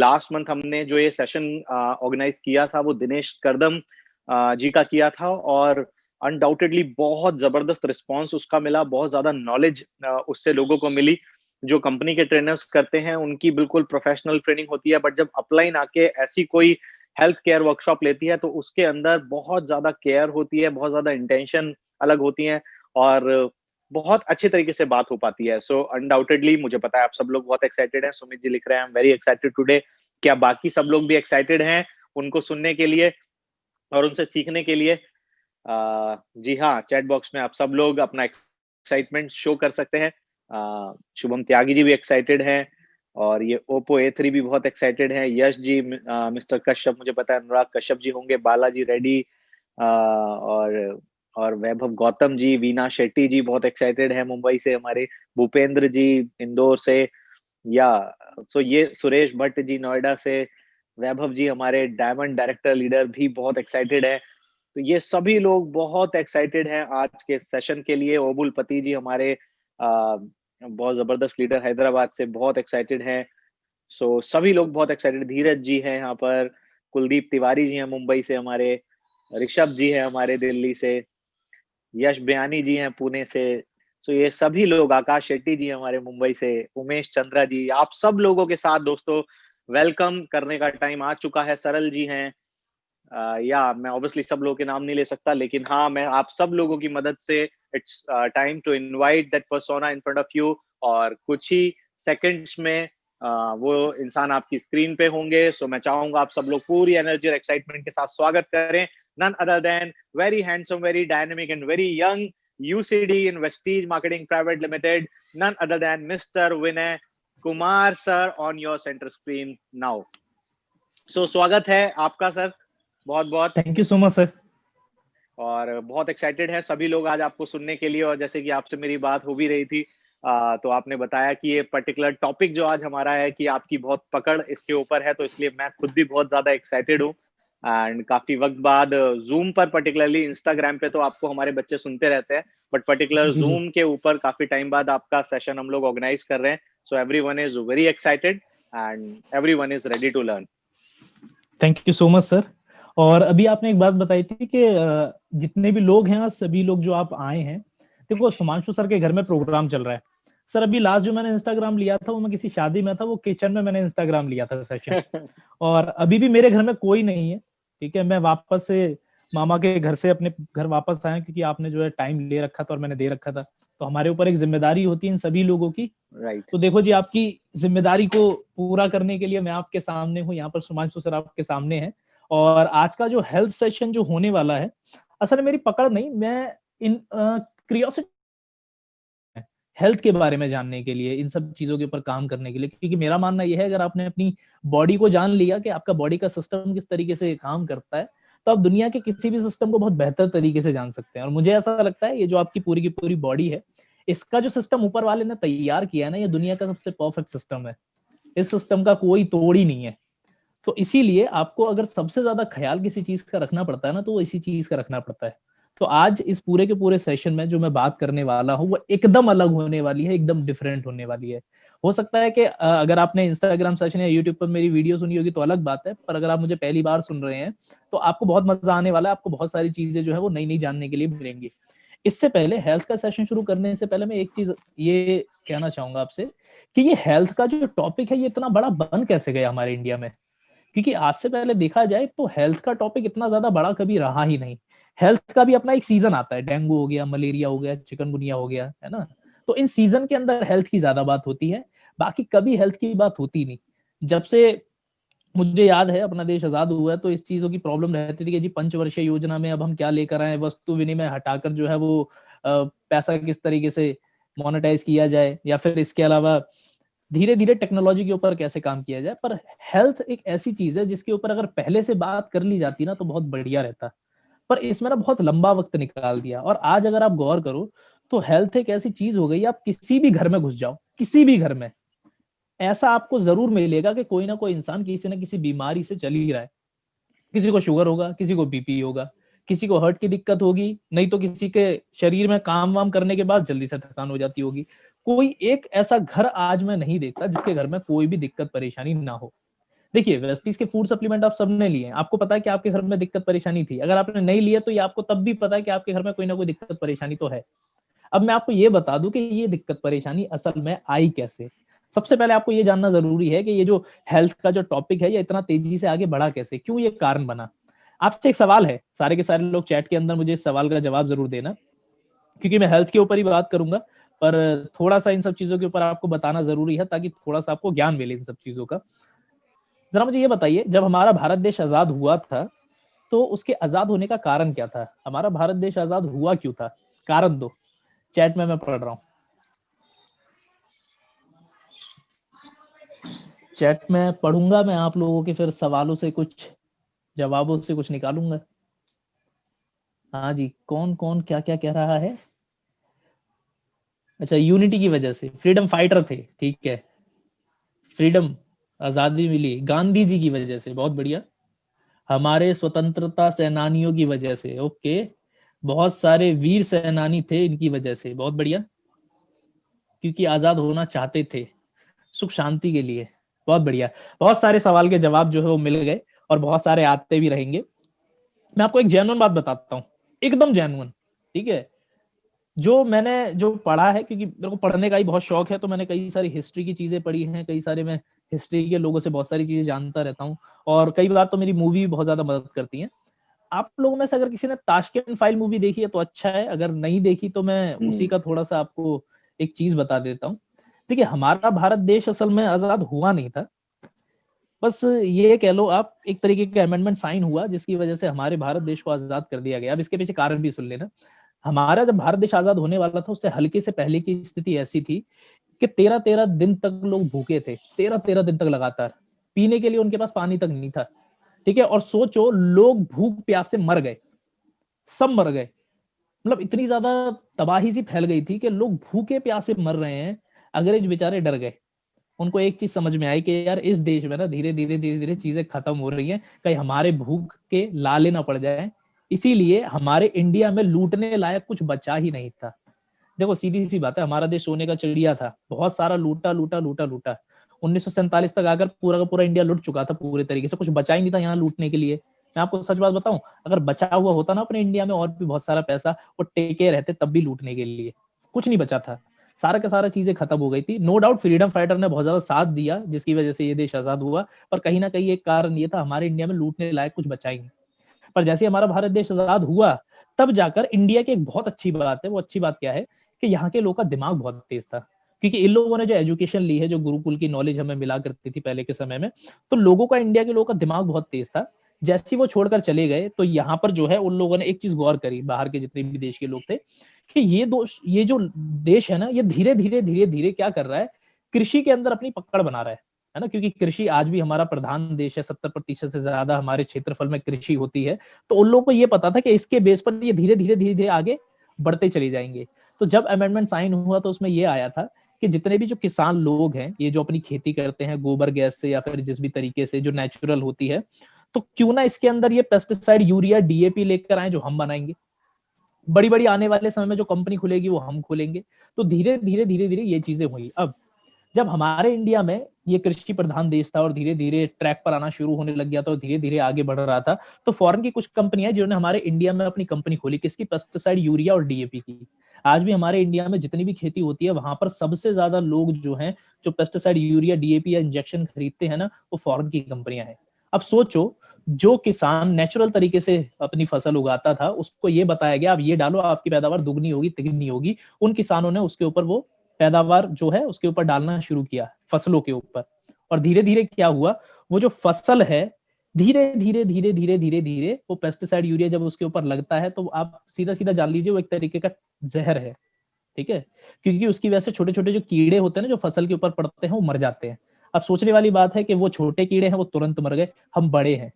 Last month हमने जो ये सेशन ऑर्गेनाइज किया था वो दिनेश करदम जी का किया था, और अनडाउटेडली बहुत जबरदस्त रिस्पांस उसका मिला, बहुत ज्यादा नॉलेज उससे लोगों को मिली। जो कंपनी के ट्रेनर्स करते हैं उनकी बिल्कुल प्रोफेशनल ट्रेनिंग होती है, बट जब अपलाइन आके ऐसी कोई हेल्थ केयर वर्कशॉप लेती है तो उसके अंदर बहुत ज्यादा केयर होती है, बहुत ज्यादा इंटेंशन अलग होती है, और बहुत अच्छे तरीके से बात हो पाती है। सो अनडाउटेडली मुझे पता है आप सब लोग बहुत एक्साइटेड हैं। सुमित जी लिख रहे हैं, I am very excited today. क्या बाकी सब लोग भी एक्साइटेड हैं उनको सुनने के लिए और उनसे सीखने के लिए? जी हाँ, चैट बॉक्स में आप सब लोग अपना एक्साइटमेंट शो कर सकते हैं। शुभम त्यागी जी भी एक्साइटेड हैं, और ये ओप्पो A3 भी बहुत एक्साइटेड हैं। यश जी, मिस्टर कश्यप, मुझे पता है अनुराग कश्यप जी होंगे, बालाजी रेड्डी, और वैभव गौतम जी, वीना शेट्टी जी बहुत एक्साइटेड है मुंबई से हमारे, भूपेंद्र जी इंदौर से, या सो ये सुरेश भट्ट जी नोएडा से, वैभव जी हमारे डायमंड डायरेक्टर लीडर भी बहुत एक्साइटेड है। तो ये सभी लोग बहुत एक्साइटेड हैं आज के सेशन के लिए। ओबुल पति जी हमारे बहुत जबरदस्त लीडर हैदराबाद से बहुत एक्साइटेड हैं। सो सभी लोग बहुत एक्साइटेड। धीरज जी हैं यहाँ पर, कुलदीप तिवारी जी हैं मुंबई से हमारे, ऋषभ जी हैं हमारे दिल्ली से, यश बयानी जी हैं पुणे से। सो ये सभी लोग, आकाश शेट्टी जी हमारे मुंबई से, उमेश चंद्रा जी, आप सब लोगों के साथ दोस्तों वेलकम करने का टाइम आ चुका है। सरल जी हैं, या मैं ऑब्वियसली सब लोगों के नाम नहीं ले सकता, लेकिन हाँ, मैं आप सब लोगों की मदद से it's time to invite that persona in front of you, और कुछ ही सेकंड्स में वो इंसान आपकी स्क्रीन पे होंगे। सो मैं चाहूंगा आप सब लोग पूरी एनर्जी और एक्साइटमेंट के साथ स्वागत करें none other than very handsome, very dynamic and very young UCD Investige Marketing Private Limited, none other than Mr. Vinay Kumar sir on your center screen now. So स्वागत है आपका सर, बहुत बहुत thank you so much sir. और बहुत excited है सभी लोग आज आपको सुनने के लिए। और जैसे कि आपसे मेरी बात हो भी रही थी, तो आपने बताया कि ये पर्टिकुलर टॉपिक जो आज हमारा है कि आपकी बहुत पकड़ इसके ऊपर है, तो इसलिए मैं खुद भी बहुत ज्यादा एक्साइटेड हूँ। एंड काफी वक्त बाद जूम पर, पर्टिकुलरली इंस्टाग्राम पे तो आपको हमारे बच्चे सुनते रहते हैं, बट पर्टिकुलर जी जी। जूम के ऊपर काफी टाइम बाद आपका सेशन हम लोग ऑर्गेनाइज कर रहे हैं। So everyone is very excited and everyone is ready to learn. Thank you so much sir. और अभी आपने एक बात बताई थी कि जितने भी लोग हैं, सभी लोग जो आप आए हैं, देखो सुमांशु सर के घर में प्रोग्राम चल रहा है सर। अभी लास्ट जो मैंने इंस्टाग्राम लिया था वो मैं किसी शादी में था, वो किचन में मैंने इंस्टाग्राम लिया था सेशन। और अभी भी मेरे घर में कोई नहीं है, ठीक है। मैं वापस से मामा के घर से अपने घर वापस आया, क्योंकि आपने जो है टाइम ले रखा था और मैंने दे रखा था, तो हमारे ऊपर एक जिम्मेदारी होती है इन सभी लोगों की। राइट। तो देखो जी, आपकी जिम्मेदारी को पूरा करने के लिए मैं आपके सामने हूँ, यहाँ पर सुमांशु सर आपके सामने हैं। और आज का जो हेल्थ सेशन जो होने वाला है, असल में मेरी पकड़ नहीं, मैं इन क्रियोसिटी हेल्थ के बारे में जानने के लिए, इन सब चीजों के ऊपर काम करने के लिए, क्योंकि मेरा मानना यह है अगर आपने अपनी बॉडी को जान लिया कि आपका बॉडी का सिस्टम किस तरीके से काम करता है, तो आप दुनिया के किसी भी सिस्टम को बहुत बेहतर तरीके से जान सकते हैं। और मुझे ऐसा लगता है ये जो आपकी पूरी की पूरी बॉडी है, इसका जो सिस्टम ऊपर वाले ने तैयार किया है ना, ये दुनिया का सबसे परफेक्ट सिस्टम है। इस सिस्टम का कोई तोड़ ही नहीं है। तो इसीलिए आपको अगर सबसे ज्यादा ख्याल किसी चीज का रखना पड़ता है ना, तो वो इसी चीज का रखना पड़ता है। तो आज इस पूरे के पूरे सेशन में जो मैं बात करने वाला हूँ वो एकदम अलग होने वाली है, एकदम डिफरेंट होने वाली है। हो सकता है कि अगर आपने इंस्टाग्राम सेशन या यूट्यूब पर मेरी वीडियो सुनी होगी तो अलग बात है, पर अगर आप मुझे पहली बार सुन रहे हैं तो आपको बहुत मजा आने वाला है। आपको बहुत सारी चीजें जो है वो नई नई जानने के लिए मिलेंगी। इससे पहले, हेल्थ का सेशन शुरू करने से पहले मैं एक चीज ये कहना चाहूंगा आपसे कि ये हेल्थ का जो टॉपिक है ये इतना बड़ा बन कैसे गया हमारे इंडिया में। क्योंकि आज से पहले देखा जाए तो हेल्थ का टॉपिक इतना ज्यादा बड़ा कभी रहा ही नहीं। हेल्थ का भी अपना एक सीजन आता है, डेंगू हो गया, मलेरिया हो गया, चिकनगुनिया हो गया, है ना। तो इन सीजन के अंदर हेल्थ की ज्यादा बात होती है, बाकी कभी हेल्थ की बात होती नहीं। जब से मुझे याद है अपना देश आजाद हुआ है, तो इस चीजों की प्रॉब्लम रहती थी कि जी पंचवर्षीय योजना में अब हम क्या लेकर आए, वस्तु विनिमय हटाकर जो है वो पैसा किस तरीके से मोनेटाइज किया जाए, या फिर इसके अलावा धीरे धीरे टेक्नोलॉजी के ऊपर कैसे काम किया जाए। पर हेल्थ एक ऐसी चीज है जिसके ऊपर अगर पहले से बात कर ली जाती ना तो बहुत बढ़िया रहता। पर इसमें ना बहुत लंबा वक्त निकाल दिया। और आज अगर आप गौर करो तो हेल्थ एक ऐसी चीज हो गई, आप किसी भी घर में घुस जाओ, किसी भी घर में ऐसा आपको जरूर मिलेगा कि कोई ना कोई इंसान किसी ना किसी बीमारी से चल ही रहा है। किसी को शुगर होगा, किसी को बीपी होगा, किसी को हार्ट की दिक्कत होगी, नहीं तो किसी के शरीर में काम वाम करने के बाद जल्दी से थकान हो जाती होगी। कोई एक ऐसा घर आज मैं नहीं देखता जिसके घर में कोई भी दिक्कत परेशानी ना हो। देखिए वेस्टीज के फूड सप्लीमेंट आप सबने लिए, आपको पता है कि आपके घर में दिक्कत परेशानी थी, अगर आपने नहीं लिया तो ये आपको तब भी पता है कि आपके घर में कोई ना कोई दिक्कत परेशानी तो है। अब मैं आपको ये बता दूं कि ये दिक्कत परेशानी असल में आई कैसे। सबसे पहले आपको ये जानना जरूरी है कि ये जो हेल्थ का जो टॉपिक है ये इतना तेजी से आगे बढ़ा कैसे, क्यों ये कारण बना। आपसे एक सवाल है, सारे के सारे लोग चैट के अंदर मुझे इस सवाल का जवाब जरूर देना, क्योंकि मैं हेल्थ के ऊपर ही बात करूंगा, पर थोड़ा सा इन सब चीजों के ऊपर आपको बताना जरूरी है ताकि थोड़ा सा आपको ज्ञान मिले इन सब चीजों का। जरा मुझे ये बताइए, जब हमारा भारत देश आजाद हुआ था तो उसके आजाद होने का कारण क्या था, हमारा भारत देश आजाद हुआ क्यों था, कारण दो। चैट में मैं पढ़ रहा हूँ, चैट में पढ़ूंगा मैं आप लोगों के फिर सवालों से कुछ जवाबों से कुछ निकालूंगा। हाँ जी, कौन कौन क्या क्या कह रहा है। अच्छा, यूनिटी की वजह से, फ्रीडम फाइटर थे, ठीक है, फ्रीडम आजादी मिली गांधी जी की वजह से, बहुत बढ़िया। हमारे स्वतंत्रता सेनानियों की वजह से, ओके, बहुत सारे वीर सेनानी थे इनकी वजह से, बहुत बढ़िया, क्योंकि आजाद होना चाहते थे सुख शांति के लिए, बहुत बढ़िया। बहुत सारे सवाल के जवाब जो है वो मिल गए और बहुत सारे आते भी रहेंगे। मैं आपको एक जेन्युइन बात बताता हूँ, एकदम जेन्युइन, ठीक है। जो मैंने जो पढ़ा है, क्योंकि मेरे को पढ़ने का ही बहुत शौक है, तो मैंने कई सारी हिस्ट्री की चीजें पढ़ी हैं, कई सारे मैं हिस्ट्री के लोगों से बहुत सारी चीजें जानता रहता हूँ, और कई बार तो मेरी मूवी भी बहुत ज्यादा मदद करती है। आप लोगों में से अगर किसी ने ताशकंद फाइल मूवी देखी है तो अच्छा है, अगर नहीं देखी तो मैं उसी का थोड़ा सा आपको एक चीज बता देता हूँ। देखिए, हमारा भारत देश असल में आजाद हुआ नहीं था, बस ये कह लो आप, एक तरीके का अमेंडमेंट साइन हुआ जिसकी वजह से हमारे भारत देश को आजाद कर दिया गया। अब इसके पीछे कारण भी सुन लेना। हमारा जब भारत देश आजाद होने वाला था उससे हल्के से पहले की स्थिति ऐसी थी कि 13-13 दिन तक लोग भूखे थे, 13-13 दिन तक लगातार, पीने के लिए उनके पास पानी तक नहीं था, ठीक है। और सोचो, लोग भूख प्यास से मर गए, सब मर गए, मतलब इतनी ज्यादा तबाही सी फैल गई थी कि लोग भूखे प्यासे मर रहे हैं। अंग्रेज बेचारे डर गए, उनको एक चीज समझ में आई कि यार इस देश में ना धीरे धीरे धीरे धीरे चीजें खत्म हो रही हैं, कहीं हमारे भूख के लाले ना पड़ जाए। इसीलिए हमारे इंडिया में लूटने लायक कुछ बचा ही नहीं था। देखो सीधी सी बात है, हमारा देश सोने का चिड़िया था, बहुत सारा लूटा लूटा लूटा लूटा, 1947 तक आकर पूरा का पूरा इंडिया लुट चुका था पूरे तरीके से, कुछ बचा ही नहीं था यहाँ लूटने के लिए। मैं आपको सच बात बताऊं, अगर बचा हुआ होता ना अपने इंडिया में और भी बहुत सारा पैसा, वो टेके रहते तब भी लूटने के लिए, कुछ नहीं बचा था, सारा का सारा चीजें खत्म हो गई थी। नो डाउट फ्रीडम फाइटर ने बहुत ज्यादा साथ दिया जिसकी वजह से ये देश आजाद हुआ, पर कहीं ना कहीं एक कारण ये था, हमारे इंडिया में लूटने लायक कुछ बचा ही नहीं। पर जैसे हमारा भारत देश आजाद हुआ, तब जाकर इंडिया की एक बहुत अच्छी बात है, वो अच्छी बात क्या है कि यहाँ के लोगों का दिमाग बहुत तेज था, क्योंकि इन लोगों ने जो एजुकेशन ली है, जो गुरुकुल की नॉलेज हमें मिला करती थी पहले के समय में, तो लोगों का, इंडिया के लोगों का दिमाग बहुत तेज था। जैसे वो छोड़कर चले गए तो यहाँ पर जो है उन लोगों ने एक चीज गौर करी, बाहर के जितने भी देश के लोग थे, कि ये जो देश है ना, ये धीरे धीरे धीरे धीरे क्या कर रहा है, कृषि के अंदर अपनी पकड़ बना रहा है ना, क्योंकि कृषि आज भी हमारा प्रधान देश है, 70% से ज्यादा हमारे क्षेत्रफल में कृषि होती है। तो उन लोगों को ये पता था कि इसके बेस पर ये धीरे धीरे धीरे धीरे आगे बढ़ते चले जाएंगे। तो जब अमेंडमेंट साइन हुआ तो उसमें ये आया था कि जितने भी जो किसान लोग हैं, ये जो अपनी खेती करते हैं गोबर गैस से या फिर जिस भी तरीके से जो नेचुरल होती है, तो क्यों ना इसके अंदर ये पेस्टिसाइड यूरिया डीएपी लेकर आए जो हम बनाएंगे, बड़ी बड़ी आने वाले समय में जो कंपनी खुलेगी वो हम खोलेंगे। तो धीरे धीरे धीरे धीरे ये चीजें हुई। अब जब हमारे इंडिया में ये कृषि प्रधान देश था और धीरे धीरे ट्रैक पर आना शुरू होने लग गया था और धीरे धीरे आगे बढ़ रहा था, तो फॉरेन की कुछ कंपनियां जिन्होंने हमारे इंडिया में अपनी कंपनी खोली, किसकी, पेस्टिसाइड यूरिया और डीएपी की। आज भी हमारे इंडिया में जितनी भी खेती होती है वहां पर सबसे ज्यादा लोग जो हैं, जो पेस्टिसाइड यूरिया डीएपी या इंजेक्शन खरीदते हैं ना, वो फॉरेन की कंपनियां हैं। अब सोचो, जो किसान नेचुरल तरीके से अपनी फसल उगाता था उसको ये बताया गया आप ये डालो आपकी पैदावार दुगनी होगी तिगनी होगी, उन किसानों ने उसके ऊपर वो पैदावार जो है उसके ऊपर डालना शुरू किया, फसलों के ऊपर। और धीरे धीरे क्या हुआ, वो जो फसल है, धीरे धीरे धीरे धीरे धीरे धीरे वो पेस्टिसाइड यूरिया जब उसके ऊपर लगता है तो आप सीधा सीधा जान लीजिए वो एक तरीके का जहर है, ठीक है। क्योंकि उसकी वजह से छोटे छोटे जो कीड़े होते हैं ना जो फसल के ऊपर पड़ते हैं वो मर जाते हैं। अब सोचने वाली बात है कि वो छोटे कीड़े हैं वो तुरंत मर गए, हम बड़े हैं,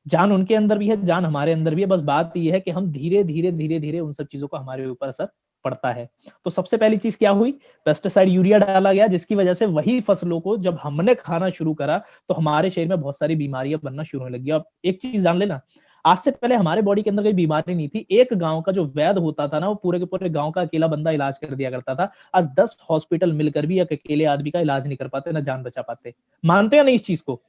जान उनके अंदर भी है, जान हमारे अंदर भी है, बस बात यह है कि हम धीरे धीरे धीरे धीरे उन सब चीजों का हमारे ऊपर असर पड़ता है। तो सबसे पहली चीज क्या हुई, पेस्टिसाइड यूरिया डाला गया, जिसकी वजह से वही फसलों को जब हमने खाना शुरू करा तो हमारे शरीर में बहुत सारी बीमारियां बनना शुरू होने लगी। अब एक चीज जान लेना, आज से पहले हमारे बॉडी के अंदर कोई बीमारी नहीं थी, एक गांव का जो वैद्य होता था ना वो पूरे के पूरे गांव का अकेला बंदा इलाज कर दिया करता था। आज 10 हॉस्पिटल मिलकर भी एक अकेले आदमी का इलाज नहीं कर पाते, ना जान बचा पाते। मानते हो नहीं इस चीज को?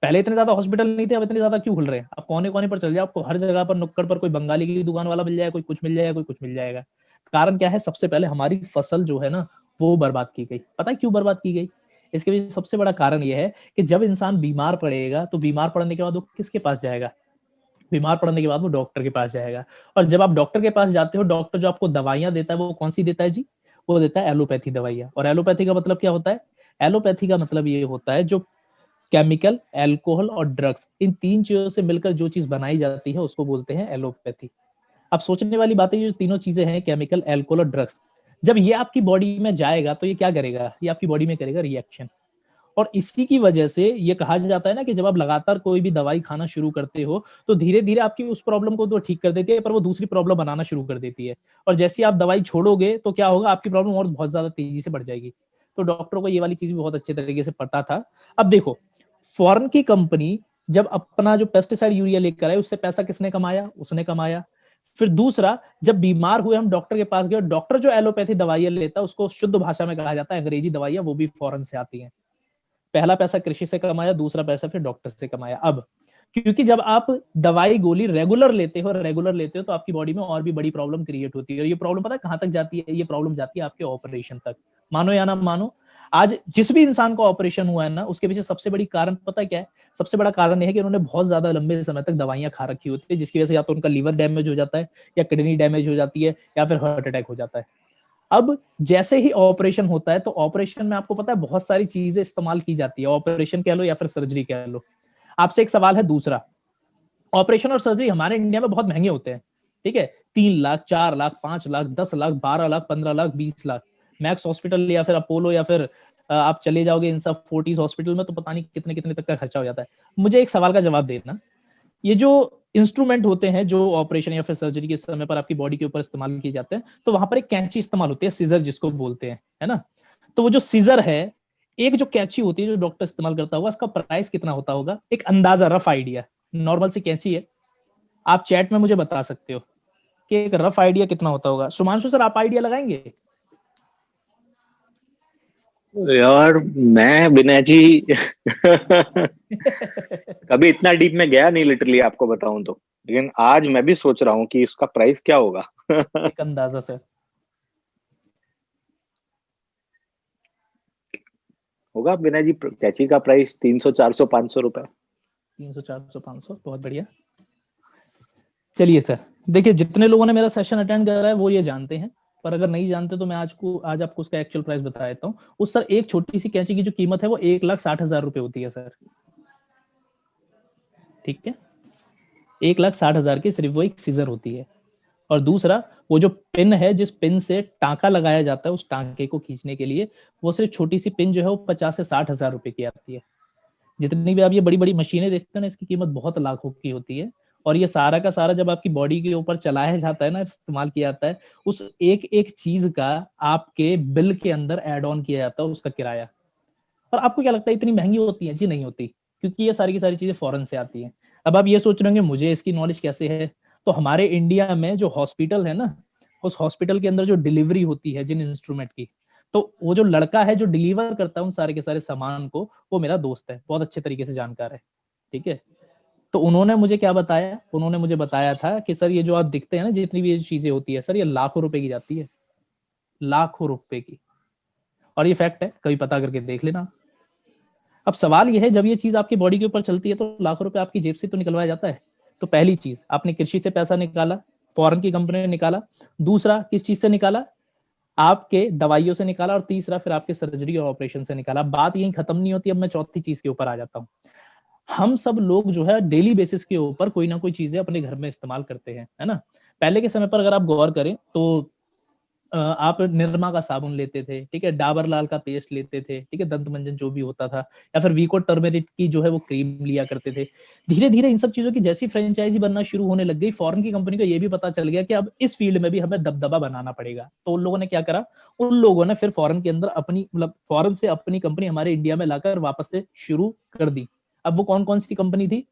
पहले इतने ज्यादा हॉस्पिटल नहीं थे, अब इतने ज्यादा क्यों खुल रहे हैं? अब कोने कोने पर चल जाओ, आपको हर जगह पर नुक्कड़ पर कोई बंगाली की दुकान वाला मिल जाएगा, कोई कुछ मिल जाएगा, कोई कुछ मिल जाएगा। कारण क्या है? सबसे पहले हमारी फसल जो है ना वो बर्बाद की गई। पता है क्यों बर्बाद की गई? इसके पीछे सबसे बड़ा कारण यह है कि जब इंसान बीमार पड़ेगा तो बीमार पड़ने के बाद वो किसके पास जाएगा? बीमार पड़ने के बाद वो डॉक्टर के पास जाएगा। और जब आप डॉक्टर के पास जाते हो, डॉक्टर जो आपको दवाइयां देता है वो कौन सी देता है जी? वो देता है एलोपैथी दवाइयां। और एलोपैथी का मतलब क्या होता है? एलोपैथी का मतलब ये होता है जो केमिकल, अल्कोहल और ड्रग्स, इन तीन चीजों से मिलकर जो चीज बनाई जाती है उसको बोलते हैं एलोपैथी। अब सोचने वाली बात है, ये जो तीनों चीजें हैं, केमिकल, अल्कोहल और ड्रग्स, जब ये आपकी बॉडी में जाएगा तो ये क्या करेगा? ये आपकी बॉडी में करेगा रिएक्शन। और इसी की वजह से ये कहा जाता है ना कि जब आप लगातार कोई भी दवाई खाना शुरू करते हो तो धीरे धीरे आपकी उस प्रॉब्लम को तो ठीक कर देती है, पर वो दूसरी प्रॉब्लम बनाना शुरू कर देती है। और जैसे आप दवाई छोड़ोगे तो क्या होगा? आपकी प्रॉब्लम और बहुत ज्यादा तेजी से बढ़ जाएगी। तो डॉक्टरों को ये वाली चीज भी बहुत अच्छे तरीके से पता था। अब देखो, फॉरेन की कंपनी जब अपना जो पेस्टिसाइड यूरिया लेकर आए, उससे पैसा किसने कमाया? उसने कमाया। फिर दूसरा, जब बीमार हुए हम डॉक्टर के पास गए, डॉक्टर जो एलोपैथी दवाइयां लेता है उसको शुद्ध भाषा में कहा जाता है अंग्रेजी दवाइयां, वो भी फॉरेन से आती हैं। पहला पैसा कृषि से कमाया, दूसरा पैसा फिर डॉक्टर से कमाया। अब क्योंकि जब आप दवाई गोली रेगुलर लेते हो तो आपकी बॉडी में और भी बड़ी प्रॉब्लम क्रिएट होती है। और ये प्रॉब्लम पता है कहां तक जाती है? ये प्रॉब्लम जाती है आपके ऑपरेशन तक। मानो या ना मानो, आज जिस भी इंसान का ऑपरेशन हुआ है ना, उसके पीछे सबसे बड़ी कारण पता है क्या है? सबसे बड़ा कारण यह है कि उन्होंने बहुत ज्यादा लंबे समय तक दवाइयां खा रखी होती है, जिसकी वजह से या तो उनका लीवर डैमेज हो जाता है, या किडनी डैमेज हो जाती है, या फिर हार्ट अटैक हो जाता है। अब जैसे ही ऑपरेशन होता है तो ऑपरेशन में आपको पता है बहुत सारी चीजें इस्तेमाल की जाती है, ऑपरेशन कह लो या फिर सर्जरी कह लो। आपसे एक सवाल है दूसरा, ऑपरेशन और सर्जरी हमारे इंडिया में बहुत महंगे होते हैं, ठीक है? 3 लाख, 4 लाख, 5 लाख, 10 लाख, 12 लाख, 15 लाख, 20 लाख। मैक्स हॉस्पिटल या फिर अपोलो या फिर आप चले जाओगे इन सब फोर्टिस हॉस्पिटल में तो पता नहीं कितने कितने तक का खर्चा हो जाता है। मुझे एक सवाल का जवाब देना, ये जो इंस्ट्रूमेंट होते हैं जो ऑपरेशन या फिर सर्जरी के समय पर आपकी बॉडी के ऊपर इस्तेमाल किए जाते हैं, तो वहां पर एक कैंची इस्तेमाल होती है, सीजर जिसको बोलते हैं, है ना? तो वो जो सीजर है, एक जो कैंची होती है जो डॉक्टर इस्तेमाल करता होगा, उसका प्राइस कितना होता होगा? एक अंदाजा, रफ आइडिया। नॉर्मल सी कैंची है, आप चैट में मुझे बता सकते हो कि एक रफ आइडिया कितना होता होगा। सुमांशु सर, आप आइडिया लगाएंगे? यार मैं विनय जी कभी इतना डीप में गया नहीं लिटरली, आपको बताऊं तो। लेकिन आज मैं भी सोच रहा हूँ कि इसका प्राइस क्या होगा। एक अंदाजा सर। होगा विनय जी, कैची का प्राइस 300, 400, 500 रुपए। 300, 400, 500, बहुत बढ़िया। चलिए सर, देखिए जितने लोगों ने मेरा सेशन अटेंड करा है वो ये जानते हैं, पर अगर नहीं जानते तो मैं आज आपको उसका एक्चुअल प्राइस बता देता हूँ। उस सर एक छोटी सी कैंची की जो कीमत है वो 1,60,000 रुपए होती है सर, ठीक है? 1,60,000 की सिर्फ वो एक सीजर होती है। और दूसरा, वो जो पिन है जिस पिन से टांका लगाया जाता है, उस टांके को खींचने के लिए, वो सिर्फ छोटी सी पिन जो है वो 50 से 60 हजार रुपए की आती है। जितनी भी आप ये बड़ी बड़ी मशीनें देखते हैं ना, इसकी कीमत बहुत लाखों की होती है। और ये सारा का सारा जब आपकी बॉडी के ऊपर चलाया जाता है ना, इस्तेमाल किया जाता है, उस एक एक चीज का आपके बिल के अंदर एड ऑन किया जाता है उसका किराया। और आपको क्या लगता है इतनी महंगी होती है? जी नहीं होती, क्योंकि ये सारी की सारी चीजें फॉरेन से आती हैं। अब आप ये सोच रहे होंगे मुझे इसकी नॉलेज कैसे है? तो हमारे इंडिया में जो हॉस्पिटल है ना, उस हॉस्पिटल के अंदर जो डिलीवरी होती है जिन इंस्ट्रूमेंट की, तो वो जो लड़का है जो डिलीवर करता है उन सारे के सारे सामान को, वो मेरा दोस्त है, बहुत अच्छे तरीके से जानकार है, ठीक है? तो उन्होंने मुझे क्या बताया? उन्होंने मुझे बताया था कि सर ये जो आप दिखते हैं ना, जितनी भी ये चीजें होती है सर, ये लाखों रुपए की जाती है, लाखों रुपए की। और ये फैक्ट है, कभी पता करके देख लेना। अब सवाल यह है, जब ये चीज आपकी बॉडी के ऊपर चलती है तो लाखों रुपए आपकी जेब से तो निकलवाया जाता है। तो पहली चीज, आपने कृषि से पैसा निकाला, फॉरेन की कंपनी ने निकाला। दूसरा, किस चीज से निकाला? आपके दवाइयों से निकाला। और तीसरा, फिर आपके सर्जरी और ऑपरेशन से निकाला। बात यही खत्म नहीं होती, अब मैं चौथी चीज के ऊपर आ जाता हूँ। हम सब लोग जो है डेली बेसिस के ऊपर कोई ना कोई चीजें अपने घर में इस्तेमाल करते हैं, है ना? पहले के समय पर अगर आप गौर करें तो आप निरमा का साबुन लेते थे, ठीक है? डाबर लाल का पेस्ट लेते थे, ठीक है? दंत मंजन जो भी होता था, या फिर वीको टर्मेरिक की जो है वो क्रीम लिया करते थे। धीरे धीरे इन सब चीजों की जैसी फ्रेंचाइजी बनना शुरू होने लग गई, फॉरेन की कंपनी को ये भी पता चल गया कि अब इस फील्ड में भी हमें दबदबा बनाना पड़ेगा। तो उन लोगों ने क्या करा? उन लोगों ने फिर फॉरेन के अंदर अपनी, मतलब फॉरेन से अपनी कंपनी हमारे इंडिया में लाकर वापस से शुरू कर दी। अब वो कौन कौन सी कंपनी थी?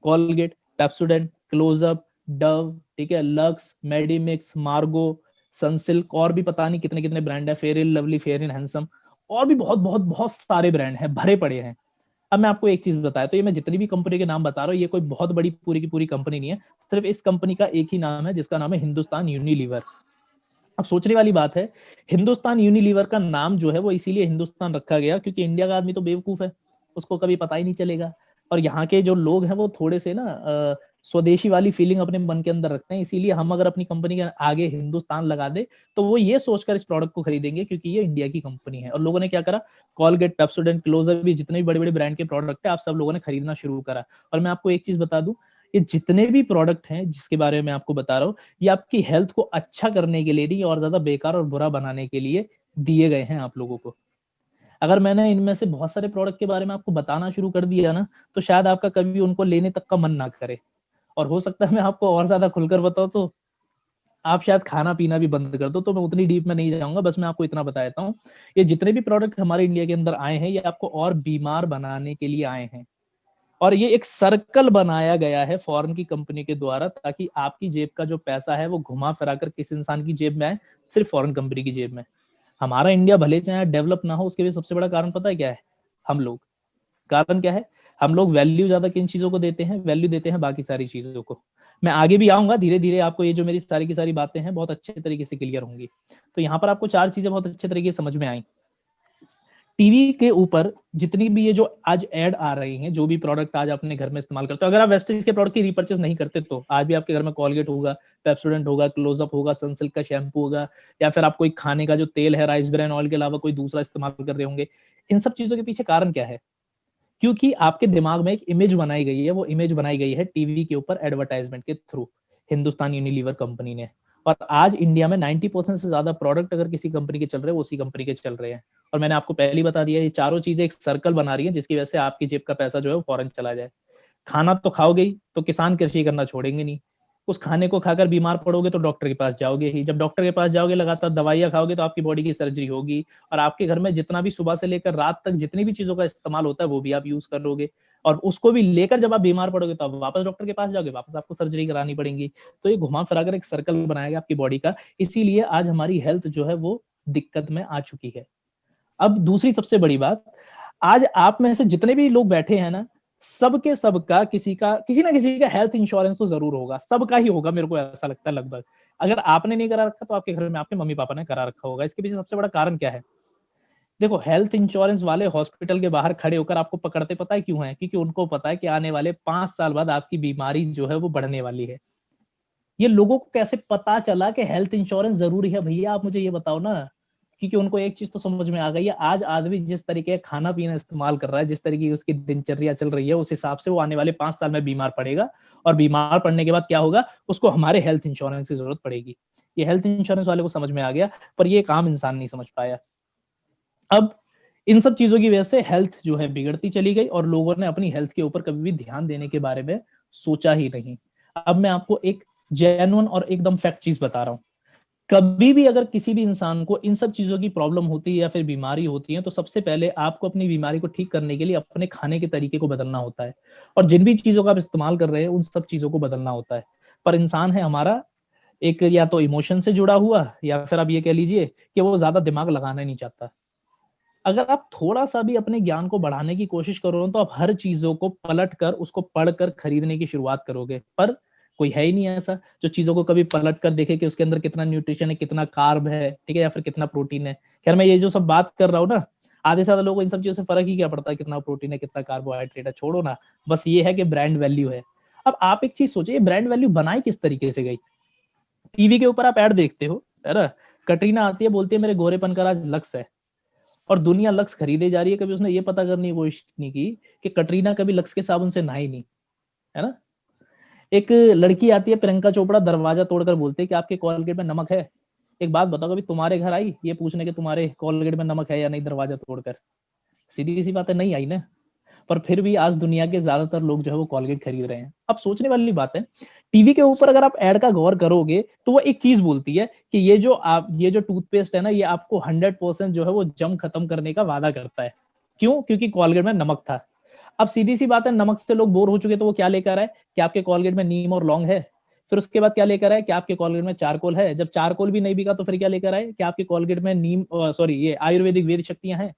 कॉलगेट, पेप्सोडेंट, क्लोजअप, डव, ठीक है, लक्स, मेडिमिक्स, मार्गो, सनसिल्क, और भी पता नहीं कितने कितने ब्रांड है, fair and lovely, fair and handsome, और भी बहुत बहुत बहुत सारे ब्रांड हैं, भरे पड़े हैं। अब मैं आपको एक चीज बताया, तो ये मैं जितनी भी कंपनी के नाम बता रहा हूँ ये कोई बहुत बड़ी पूरी की पूरी कंपनी नहीं है, सिर्फ इस कंपनी का एक ही नाम है जिसका नाम है हिंदुस्तान यूनिलीवर। अब सोचने वाली बात है, हिंदुस्तान यूनिलीवर का नाम जो है वो इसीलिए हिंदुस्तान रखा गया क्योंकि इंडिया का आदमी तो बेवकूफ है, उसको कभी पता ही नहीं चलेगा। और यहाँ के जो लोग हैं वो थोड़े से ना स्वदेशी वाली फीलिंग अपने मन के अंदर रखते हैं, इसीलिए हम अगर अपनी कंपनी के आगे हिंदुस्तान लगा दे तो वो ये सोचकर इस प्रोडक्ट को खरीदेंगे क्योंकि ये इंडिया की कंपनी है। और लोगों ने क्या करा, कॉलगेट, पेप्सोडेंट, क्लोजअप, भी जितने भी बड़े बड़े ब्रांड के प्रोडक्ट है आप सब लोगों ने खरीदना शुरू करा। और मैं आपको एक चीज बता दूं, ये जितने भी प्रोडक्ट हैं जिसके बारे में आपको बता रहा हूँ, ये आपकी हेल्थ को अच्छा करने के लिए नहीं और ज्यादा बेकार और बुरा बनाने के लिए दिए गए हैं आप लोगों को। अगर मैंने इनमें से बहुत सारे प्रोडक्ट के बारे में आपको बताना शुरू कर दिया ना, तो शायद आपका कभी उनको लेने तक का मन ना करे। और हो सकता है मैं आपको और ज्यादा खुलकर बताऊं तो आप शायद खाना पीना भी बंद कर दो। तो मैं उतनी डीप में नहीं जाऊंगा, बस मैं आपको इतना बता देता हूँ, ये जितने भी प्रोडक्ट हमारे इंडिया के अंदर आए हैं ये आपको और बीमार बनाने के लिए आए हैं। और ये एक सर्कल बनाया गया है फॉरेन की कंपनी के द्वारा, ताकि आपकी जेब का जो पैसा है वो घुमा फिरा कर किस इंसान की जेब में आए, सिर्फ फॉरेन कंपनी की जेब में। हमारा इंडिया भले चाहे डेवलप ना हो, उसके भी सबसे बड़ा कारण पता है क्या है, हम लोग। कारण क्या है, हम लोग वैल्यू ज्यादा किन चीजों को देते हैं, वैल्यू देते हैं बाकी सारी चीजों को। मैं आगे भी आऊंगा धीरे धीरे, आपको ये जो मेरी सारी की सारी बातें हैं बहुत अच्छे तरीके से क्लियर होंगी। तो यहाँ पर आपको चार चीजें बहुत अच्छे तरीके से समझ में आई। टीवी के ऊपर जितनी भी ये जो आज ऐड आ रही हैं, जो भी प्रोडक्ट आज अपने घर में इस्तेमाल करते हो, अगर आप वेस्टेज के प्रोडक्ट की रिपर्चेस नहीं करते तो आज भी आपके घर में कॉलगेट होगा, पेप्सोडेंट होगा, क्लोजअप होगा, सनसिल्क का शैम्पू होगा, या फिर आप कोई खाने का जो तेल है राइस ब्रान ऑयल के अलावा कोई दूसरा इस्तेमाल कर रहे होंगे। इन सब चीजों के पीछे कारण क्या है, क्योंकि आपके दिमाग में एक इमेज बनाई गई है, वो इमेज बनाई गई है टीवी के ऊपर एडवर्टाइजमेंट के थ्रू, हिंदुस्तान यूनिलीवर कंपनी ने। और आज इंडिया में 90% से ज्यादा प्रोडक्ट अगर किसी कंपनी के चल रहे हैं वो उसी कंपनी के चल रहे हैं। और मैंने आपको पहले ही बता दिया, ये चारों चीजें एक सर्कल बना रही है जिसकी वजह से आपकी जेब का पैसा जो है वो फौरन चला जाए। खाना तो खाओगे ही तो किसान कृषि करना छोड़ेंगे नहीं, उस खाने को खाकर बीमार पड़ोगे तो डॉक्टर के पास जाओगे ही, जब डॉक्टर के पास जाओगे लगातार दवाइयां खाओगे तो आपकी बॉडी की सर्जरी होगी, और आपके घर में जितना भी सुबह से लेकर रात तक जितनी भी चीजों का इस्तेमाल होता है वो भी आप यूज कर लोगे, और उसको भी लेकर जब आप बीमार पड़ोगे तो आप वापस डॉक्टर के पास जाओगे, वापस आपको सर्जरी करानी पड़ेगी। तो ये घुमा फिरा कर एक सर्कल बनाया गया आपकी बॉडी का, इसीलिए आज हमारी हेल्थ जो है वो दिक्कत में आ चुकी है। अब दूसरी सबसे बड़ी बात, आज आप में से जितने भी लोग बैठे हैं ना, सबके सबका किसी ना किसी का हेल्थ इंश्योरेंस तो जरूर होगा, सबका ही होगा, मेरे को ऐसा लगता है लगभग। अगर आपने नहीं करा रखा तो आपके घर में आपके मम्मी पापा ने करा रखा होगा। इसके पीछे सबसे बड़ा कारण क्या है, देखो हेल्थ इंश्योरेंस वाले हॉस्पिटल के बाहर खड़े होकर आपको पकड़ते पता है क्यों है, क्योंकि उनको पता है कि आने वाले 5 साल बाद आपकी बीमारी जो है वो बढ़ने वाली है। ये लोगों को कैसे पता चला कि हेल्थ इंश्योरेंस जरूरी है भैया, आप मुझे ये बताओ ना। क्योंकि उनको एक चीज तो समझ में आ गई है, आज आदमी जिस तरीके का खाना पीना इस्तेमाल कर रहा है, जिस तरीके की उसकी दिनचर्या चल रही है, उस हिसाब से वो आने वाले 5 साल में बीमार पड़ेगा। और बीमार पड़ने के बाद क्या होगा, उसको हमारे हेल्थ इंश्योरेंस की जरूरत पड़ेगी। ये हेल्थ इंश्योरेंस वाले को समझ में आ गया, पर ये एक आम इंसान नहीं समझ पाया। अब इन सब चीजों की वजह से हेल्थ जो है बिगड़ती चली गई, और लोगों ने अपनी हेल्थ के ऊपर कभी भी ध्यान देने के बारे में सोचा ही नहीं। अब मैं आपको एक जेन्युइन और एकदम फैक्ट चीज बता रहा हूं, कभी भी अगर किसी भी इंसान को इन सब चीजों की प्रॉब्लम होती है या फिर बीमारी होती है, तो सबसे पहले आपको अपनी बीमारी को ठीक करने के लिए अपने खाने के तरीके को बदलना होता है, और जिन भी चीजों का आप इस्तेमाल कर रहे हैं उन सब चीजों को बदलना होता है। पर इंसान है हमारा एक, या तो इमोशन से जुड़ा हुआ, या फिर आप ये कह लीजिए कि वो ज्यादा दिमाग लगाना नहीं चाहता। अगर आप थोड़ा सा भी अपने ज्ञान को बढ़ाने की कोशिश करो तो आप हर चीजों को पलट कर उसको पढ़कर खरीदने की शुरुआत करोगे, पर कोई है ही नहीं ऐसा जो चीजों को कभी पलट कर देखे कि उसके अंदर कितना न्यूट्रिशन है, कितना कार्ब है, ठीक है, या फिर कितना प्रोटीन है। खैर मैं ये जो सब बात कर रहा हूँ ना, आधे से ज्यादा लोगों को इन सब चीजों से फर्क ही क्या पड़ता है, कितना प्रोटीन है कितना कार्बोहाइड्रेट है, छोड़ो ना। बस ये है कि ब्रांड वैल्यू है। अब आप एक चीज सोचिए, ब्रांड वैल्यू बनाई किस तरीके से गई। टीवी के ऊपर आप ऐड देखते हो, है ना, कटरीना आती है बोलती है मेरे गोरेपन का राज लक्स है, और दुनिया लक्स खरीदे जा रही है। कभी उसने ये पता करने की कोशिश नहीं की कि कटरीना कभी लक्स के साबुन से नहाई नहीं, है ना। एक लड़की आती है प्रियंका चोपड़ा, दरवाजा तोड़कर बोलते है कि आपके कॉलगेट में नमक है। एक बात बताओ, कभी तुम्हारे घर आई ये पूछने के तुम्हारे कॉलगेट में नमक है या नहीं, दरवाजा तोड़कर? सीधी सी बात है, नहीं आई ना। पर फिर भी आज दुनिया के ज्यादातर लोग जो है वो कॉलगेट खरीद रहे हैं। अब सोचने वाली बात है, टीवी के ऊपर अगर आप ऐड का गौर करोगे तो वो एक चीज बोलती है कि ये जो टूथपेस्ट है ना, ये आपको 100% जो है वो जम खत्म करने का वादा करता है। क्यों? क्योंकि कॉलगेट में नमक था। अब सीधी सी बात है, नमक से लोग बोर हो चुके, तो वो क्या लेकर आए कि आपके कॉलगेट में नीम और लौंग है। फिर उसके बाद क्या लेकर आए कि आपके कॉलगेट में चारकोल है। जब चारकोल भी नहीं बिका तो फिर क्या लेकर आए कि आपके कॉलगेट में नीम, सॉरी, ये आयुर्वेदिक वेद शक्तियां हैं।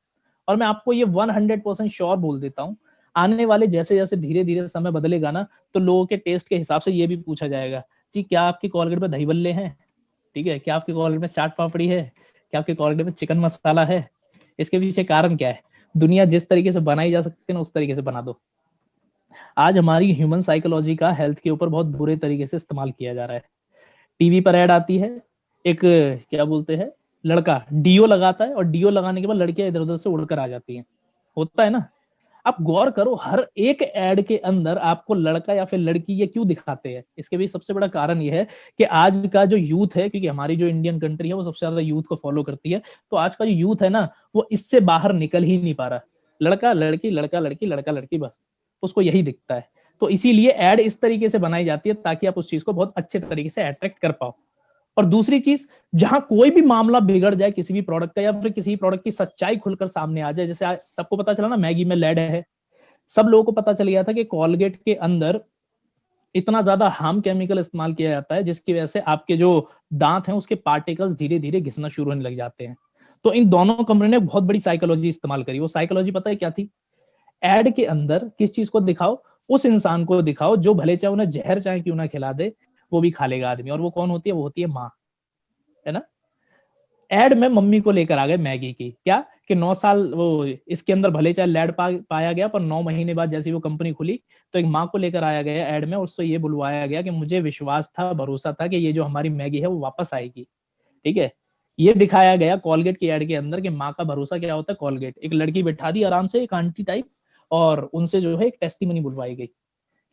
और मैं आपको ये 100% श्योर बोल देता हूँ, आने वाले जैसे जैसे धीरे धीरे समय बदलेगा ना, तो लोगों के टेस्ट के हिसाब से ये भी पूछा जाएगा, जी क्या आपकी कोलगेट में दही बल्ले हैं, ठीक है, क्या आपकी कोलगेट में चाट पापड़ी है, क्या आपकी कोलगेट में चिकन मसाला है। इसके पीछे कारण क्या है? दुनिया जिस तरीके से बनाई जा सकती है ना, उस तरीके से बना दो। आज हमारी ह्यूमन साइकोलॉजी का हेल्थ के ऊपर बहुत बुरे तरीके से इस्तेमाल किया जा रहा है। टीवी पर ऐड आती है, एक क्या बोलते हैं, लड़का डीओ लगाता है और डीओ लगाने के बाद लड़कियां इधर उधर से उड़कर आ जाती हैं, होता है ना। आप गौर करो, हर एक ऐड के अंदर आपको लड़का या फिर लड़की ये क्यों दिखाते हैं? इसके भी सबसे बड़ा कारण ये है कि आज का जो यूथ है, क्योंकि हमारी जो इंडियन कंट्री है वो सबसे ज्यादा यूथ को फॉलो करती है, तो आज का जो यूथ है ना, वो इससे बाहर निकल ही नहीं पा रहा। लड़का लड़की, लड़का लड़की, लड़का लड़की, बस उसको यही दिखता है। तो इसीलिए ऐड इस तरीके से बनाई जाती है ताकि आप उस चीज को बहुत अच्छे तरीके से अट्रैक्ट कर पाओ। और दूसरी चीज, जहां कोई भी मामला बिगड़ जाए किसी भी प्रोडक्ट का, या फिर किसी प्रोडक्ट की सच्चाई खुलकर सामने आ जाए, जैसे आज सबको पता चला ना मैगी में लेड है, सब लोगों को पता चल गया था कि कोलगेट के अंदर इतना ज्यादा हार्म केमिकल इस्तेमाल किया जाता है जिसकी वजह से आपके जो दांत हैं उसके पार्टिकल्स धीरे धीरे घिसना शुरू होने लग जाते हैं। तो इन दोनों कंपनी ने बहुत बड़ी साइकोलॉजी इस्तेमाल करी। वो साइकोलॉजी पता है क्या थी? एड के अंदर किस चीज को दिखाओ? उस इंसान को दिखाओ जो भले चाहे उन्हें जहर चाहे क्यों ना खिला दे, वो भी खा लेगा आदमी। और वो कौन होती है? वो होती है माँ, है ना। एड में मम्मी को लेकर आ गए मैगी की, क्या कि 9 साल वो इसके अंदर भले चाहे लैड पाया गया, पर 9 महीने बाद जैसी वो कंपनी खुली तो एक माँ को लेकर आया गया एड में, और उससे ये बुलवाया गया कि मुझे विश्वास था, भरोसा था कि ये जो हमारी मैगी है वो वापस आएगी, ठीक है। ये दिखाया गया कोलगेट की एड के अंदर कि माँ का भरोसा क्या होता है। कोलगेट, एक लड़की बैठा दी आराम से, एक आंटी टाइप, और उनसे जो है एक टेस्टिमनी बुलवाई गई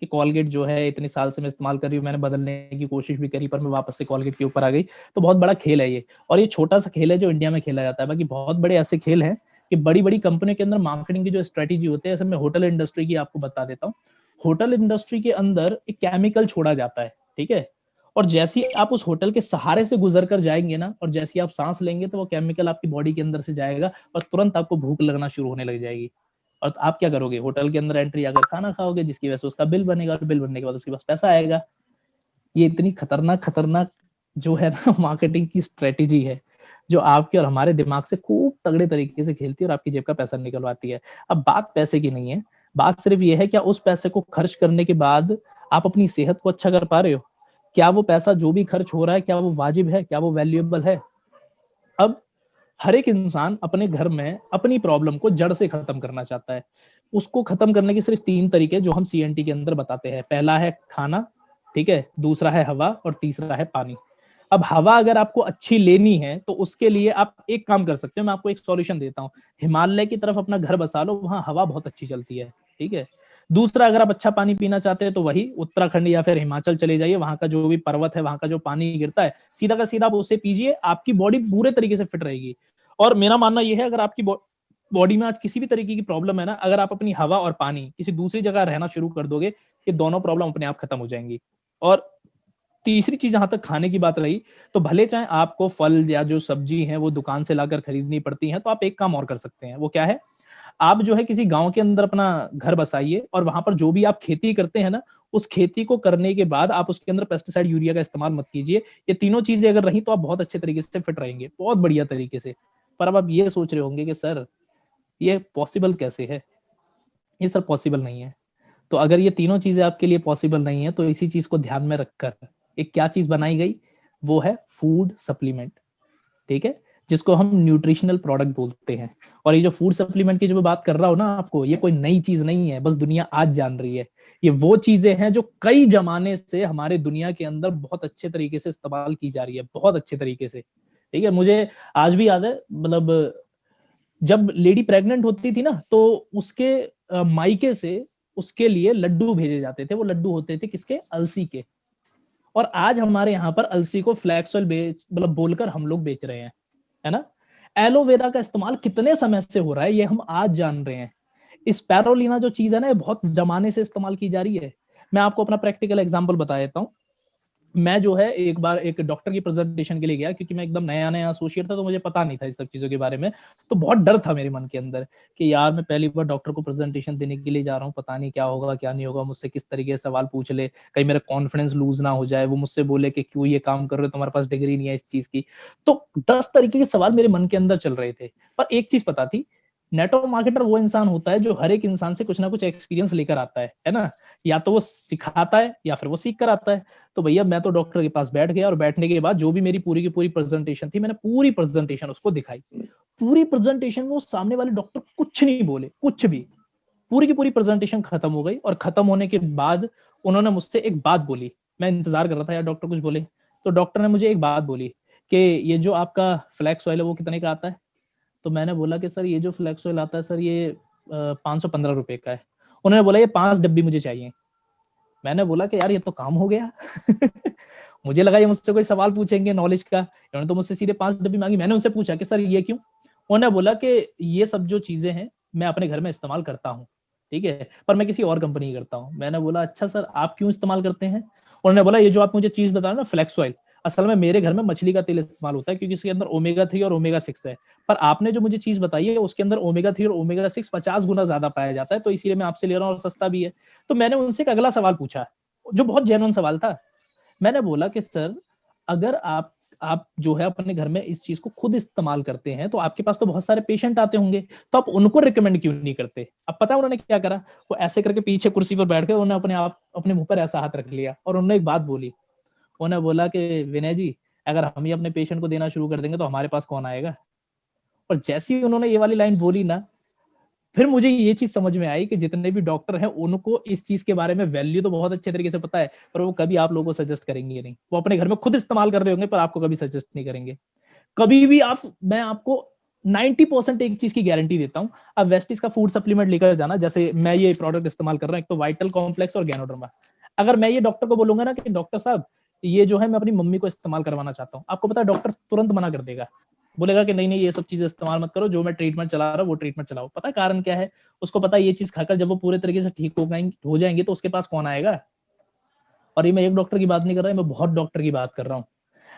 कि कोलगेट जो है इतने साल से मैं इस्तेमाल कर रही हूँ, मैंने बदलने की कोशिश भी करी पर मैं वापस से कोलगेट के ऊपर आ गई। तो बहुत बड़ा खेल है ये, और ये छोटा सा खेल है जो इंडिया में खेला जाता है। बाकी बहुत बड़े ऐसे खेल हैं कि बड़ी बड़ी कंपनी के अंदर मार्केटिंग की जो स्ट्रेटेजी होती है, जैसे मैं होटल इंडस्ट्री की आपको बता देता हूँ। होटल इंडस्ट्री के अंदर एक केमिकल छोड़ा जाता है, ठीक है, और जैसे ही आप उस होटल के सहारे से गुजर कर जाएंगे ना, और जैसे ही आप सांस लेंगे, तो वो केमिकल आपकी बॉडी के अंदर से जाएगा और तुरंत आपको भूख लगना शुरू होने लग जाएगी। और आप क्या करोगे? होटल के अंदर एंट्री आकर खाना खाओगे, जिसकी वजह से उसका बिल बनेगा, और बिल बनने के बाद उसके पास पैसा आएगा। ये इतनी खतरनाक खतरनाक जो है ना मार्केटिंग की स्ट्रेटेजी है, जो आपके और हमारे दिमाग से खूब तगड़े तरीके से खेलती है और आपकी जेब का पैसा निकलवाती है। अब बात पैसे की नहीं है, बात सिर्फ ये है क्या उस पैसे को खर्च करने के बाद आप अपनी सेहत को अच्छा कर पा रहे हो? क्या वो पैसा जो भी खर्च हो रहा है, क्या वो वाजिब है, क्या वो वैल्यूएबल है? अब हर एक इंसान अपने घर में अपनी प्रॉब्लम को जड़ से खत्म करना चाहता है। उसको खत्म करने के सिर्फ 3 तरीके जो हम सीएनटी के अंदर बताते हैं। पहला है खाना, ठीक है, दूसरा है हवा, और तीसरा है पानी। अब हवा अगर आपको अच्छी लेनी है तो उसके लिए आप एक काम कर सकते हो, मैं आपको एक सॉल्यूशन देता हूँ। हिमालय की तरफ अपना घर बसा लो, वहां हवा बहुत अच्छी चलती है, ठीक है। दूसरा, अगर आप अच्छा पानी पीना चाहते हैं तो वही उत्तराखंड या फिर हिमाचल चले जाइए, वहां का जो भी पर्वत है, वहां का जो पानी गिरता है, सीधा का सीधा आप उससे पीजिए, आपकी बॉडी पूरे तरीके से फिट रहेगी। और मेरा मानना यह है, अगर आपकी बॉडी में आज किसी भी तरीके की प्रॉब्लम है ना, अगर आप अपनी हवा और पानी किसी दूसरी जगह रहना शुरू कर दोगे, ये दोनों प्रॉब्लम अपने आप खत्म हो जाएंगी। और तीसरी चीज, जहां तक खाने की बात रही, तो भले चाहे आपको फल या जो सब्जी है वो दुकान से लाकर खरीदनी पड़ती है, तो आप एक काम और कर सकते हैं। वो क्या है? आप जो है किसी गांव के अंदर अपना घर बसाइए, और वहां पर जो भी आप खेती करते हैं ना, उस खेती को करने के बाद आप उसके अंदर पेस्टिसाइड, यूरिया का इस्तेमाल मत कीजिए। ये तीनों चीजें अगर रही तो आप बहुत अच्छे तरीके से फिट रहेंगे, बहुत बढ़िया तरीके से। पर अब आप ये सोच रहे होंगे कि सर ये पॉसिबल कैसे है? ये सर पॉसिबल नहीं है। तो अगर ये तीनों चीजें आपके लिए पॉसिबल नहीं है, तो इसी चीज को ध्यान में रखकर एक क्या चीज बनाई गई, वो है फूड सप्लीमेंट, ठीक है, जिसको हम न्यूट्रिशनल प्रोडक्ट बोलते हैं। और ये जो फूड सप्लीमेंट की जो मैं बात कर रहा हूँ ना आपको, ये कोई नई चीज नहीं है, बस दुनिया आज जान रही है। ये वो चीजें हैं जो कई जमाने से हमारे दुनिया के अंदर बहुत अच्छे तरीके से इस्तेमाल की जा रही है, बहुत अच्छे तरीके से, ठीक है। मुझे आज भी याद है, मतलब जब लेडी प्रेग्नेंट होती थी ना, तो उसके मायके से उसके लिए लड्डू भेजे जाते थे। वो लड्डू होते थे किसके? अलसी के। और आज हमारे यहाँ पर अलसी को फ्लैक्स ऑयल बेच, मतलब बोलकर हम लोग बेच रहे हैं, है ना। एलोवेरा का इस्तेमाल कितने समय से हो रहा है, ये हम आज जान रहे हैं। स्पैरोलिना जो चीज है ना, ये बहुत जमाने से इस्तेमाल की जा रही है। मैं आपको अपना प्रैक्टिकल एग्जांपल बता देता हूँ। मैं जो है एक बार एक डॉक्टर की प्रेजेंटेशन के लिए गया, क्योंकि मैं एकदम नया नया एसोसिएट था, तो मुझे पता नहीं था इस सब चीजों के बारे में। तो बहुत डर था मेरे मन के अंदर कि यार मैं पहली बार डॉक्टर को प्रेजेंटेशन देने के लिए जा रहा हूँ, पता नहीं क्या होगा क्या नहीं होगा, मुझसे किस तरीके से सवाल पूछ ले, कहीं मेरा कॉन्फिडेंस लूज ना हो जाए, वो मुझसे बोले कि क्यों ये काम कर रहे हो, तुम्हारे पास डिग्री नहीं है इस चीज की। तो 10 तरीके के सवाल मेरे मन के अंदर चल रहे थे, पर एक चीज पता थी नेटवर्क मार्केटर वो इंसान होता है जो हर एक इंसान से कुछ ना कुछ एक्सपीरियंस लेकर आता है ना, या तो वो सिखाता है या फिर वो सीख कर आता है। तो भैया मैं तो डॉक्टर के पास बैठ गया और बैठने के बाद जो भी मेरी पूरी की पूरी प्रेजेंटेशन थी, मैंने पूरी प्रेजेंटेशन उसको दिखाई। पूरी प्रेजेंटेशन में वो सामने वाले डॉक्टर कुछ नहीं बोले, कुछ भी। पूरी की पूरी प्रेजेंटेशन खत्म हो गई और खत्म होने के बाद उन्होंने मुझसे एक बात बोली। मैं इंतजार कर रहा था यार डॉक्टर कुछ बोले। तो डॉक्टर ने मुझे एक बात बोली कि ये जो आपका फ्लैक्स ऑयल है वो कितने का आता है। तो मैंने बोला कि सर ये जो फ्लैक्स ऑयल आता है सर ये 515 रुपए का है। उन्होंने बोला ये 5 डब्बी मुझे चाहिए। मैंने बोला कि यार ये तो काम हो गया। मुझे लगा ये मुझसे कोई सवाल पूछेंगे नॉलेज का, इन्होंने तो मुझसे सीधे 5 डब्बी मांगी। मैंने उनसे पूछा कि सर ये क्यों। उन्होंने बोला कि ये सब जो चीजें हैं मैं अपने घर में इस्तेमाल करता हूँ, ठीक है, पर मैं किसी और कंपनी की करता हूँ। मैंने बोला अच्छा सर आप क्यों इस्तेमाल करते हैं। उन्होंने बोला ये जो आप मुझे चीज बता रहे हो ना फ्लैक्स ऑयल, असल में मेरे घर में मछली का तेल इस्तेमाल होता है क्योंकि इसके अंदर ओमेगा 3 और ओमेगा 6 है। पर आपने जो मुझे चीज बताई है उसके अंदर ओमेगा 3 और ओमेगा 6 50 गुना ज्यादा पाया जाता है, तो इसीलिए मैं आपसे ले रहा हूँ और सस्ता भी है। तो मैंने उनसे एक अगला सवाल पूछा जो बहुत जेन्युइन सवाल था। मैंने बोला कि सर अगर आप जो है अपने घर में इस चीज को खुद इस्तेमाल करते हैं तो आपके पास तो बहुत सारे पेशेंट आते होंगे, तो आप उनको रिकमेंड क्यों नहीं करते। अब पता है उन्होंने क्या करा, वो ऐसे करके पीछे कुर्सी पर बैठ गए, उन्होंने अपने आप अपने मुंह पर ऐसा हाथ रख लिया और उन्होंने एक बात बोली। उन्होंने बोला कि विनय जी अगर हम ही अपने पेशेंट को देना शुरू कर देंगे तो हमारे पास कौन आएगा। और जैसे ही उन्होंने ये वाली लाइन बोली ना, फिर मुझे ये चीज समझ में आई कि जितने भी डॉक्टर हैं उनको इस चीज के बारे में वैल्यू तो बहुत अच्छे तरीके से पता है, पर वो कभी आप लोगों को सजेस्ट करेंगे नहीं। वो अपने घर में खुद इस्तेमाल कर रहे होंगे पर आपको कभी सजेस्ट नहीं करेंगे। कभी भी आप, मैं आपको 90% एक चीज की गारंटी देता हूं, आप वेस्टिस का फूड सप्लीमेंट लेकर जाना, जैसे मैं ये प्रोडक्ट इस्तेमाल कर रहा हूं, एक तो वाइटल कॉम्प्लेक्स और गैनोडर्मा। अगर मैं ये डॉक्टर को बोलूंगा ना कि डॉक्टर साहब ये जो है मैं अपनी मम्मी को इस्तेमाल करवाना चाहता हूँ, आपको पता है डॉक्टर तुरंत मना कर देगा। बोलेगा कि नहीं नहीं ये सब चीजें इस्तेमाल मत करो, जो मैं ट्रीटमेंट चला रहा हूँ वो ट्रीटमेंट चलाओ। पता है कारण क्या है, उसको पता है ये चीज खाकर जब वो पूरे तरीके से ठीक हो जाएंगे तो उसके पास कौन आएगा। और ये मैं एक डॉक्टर की बात नहीं कर रहा, मैं बहुत डॉक्टर की बात कर रहा हूँ।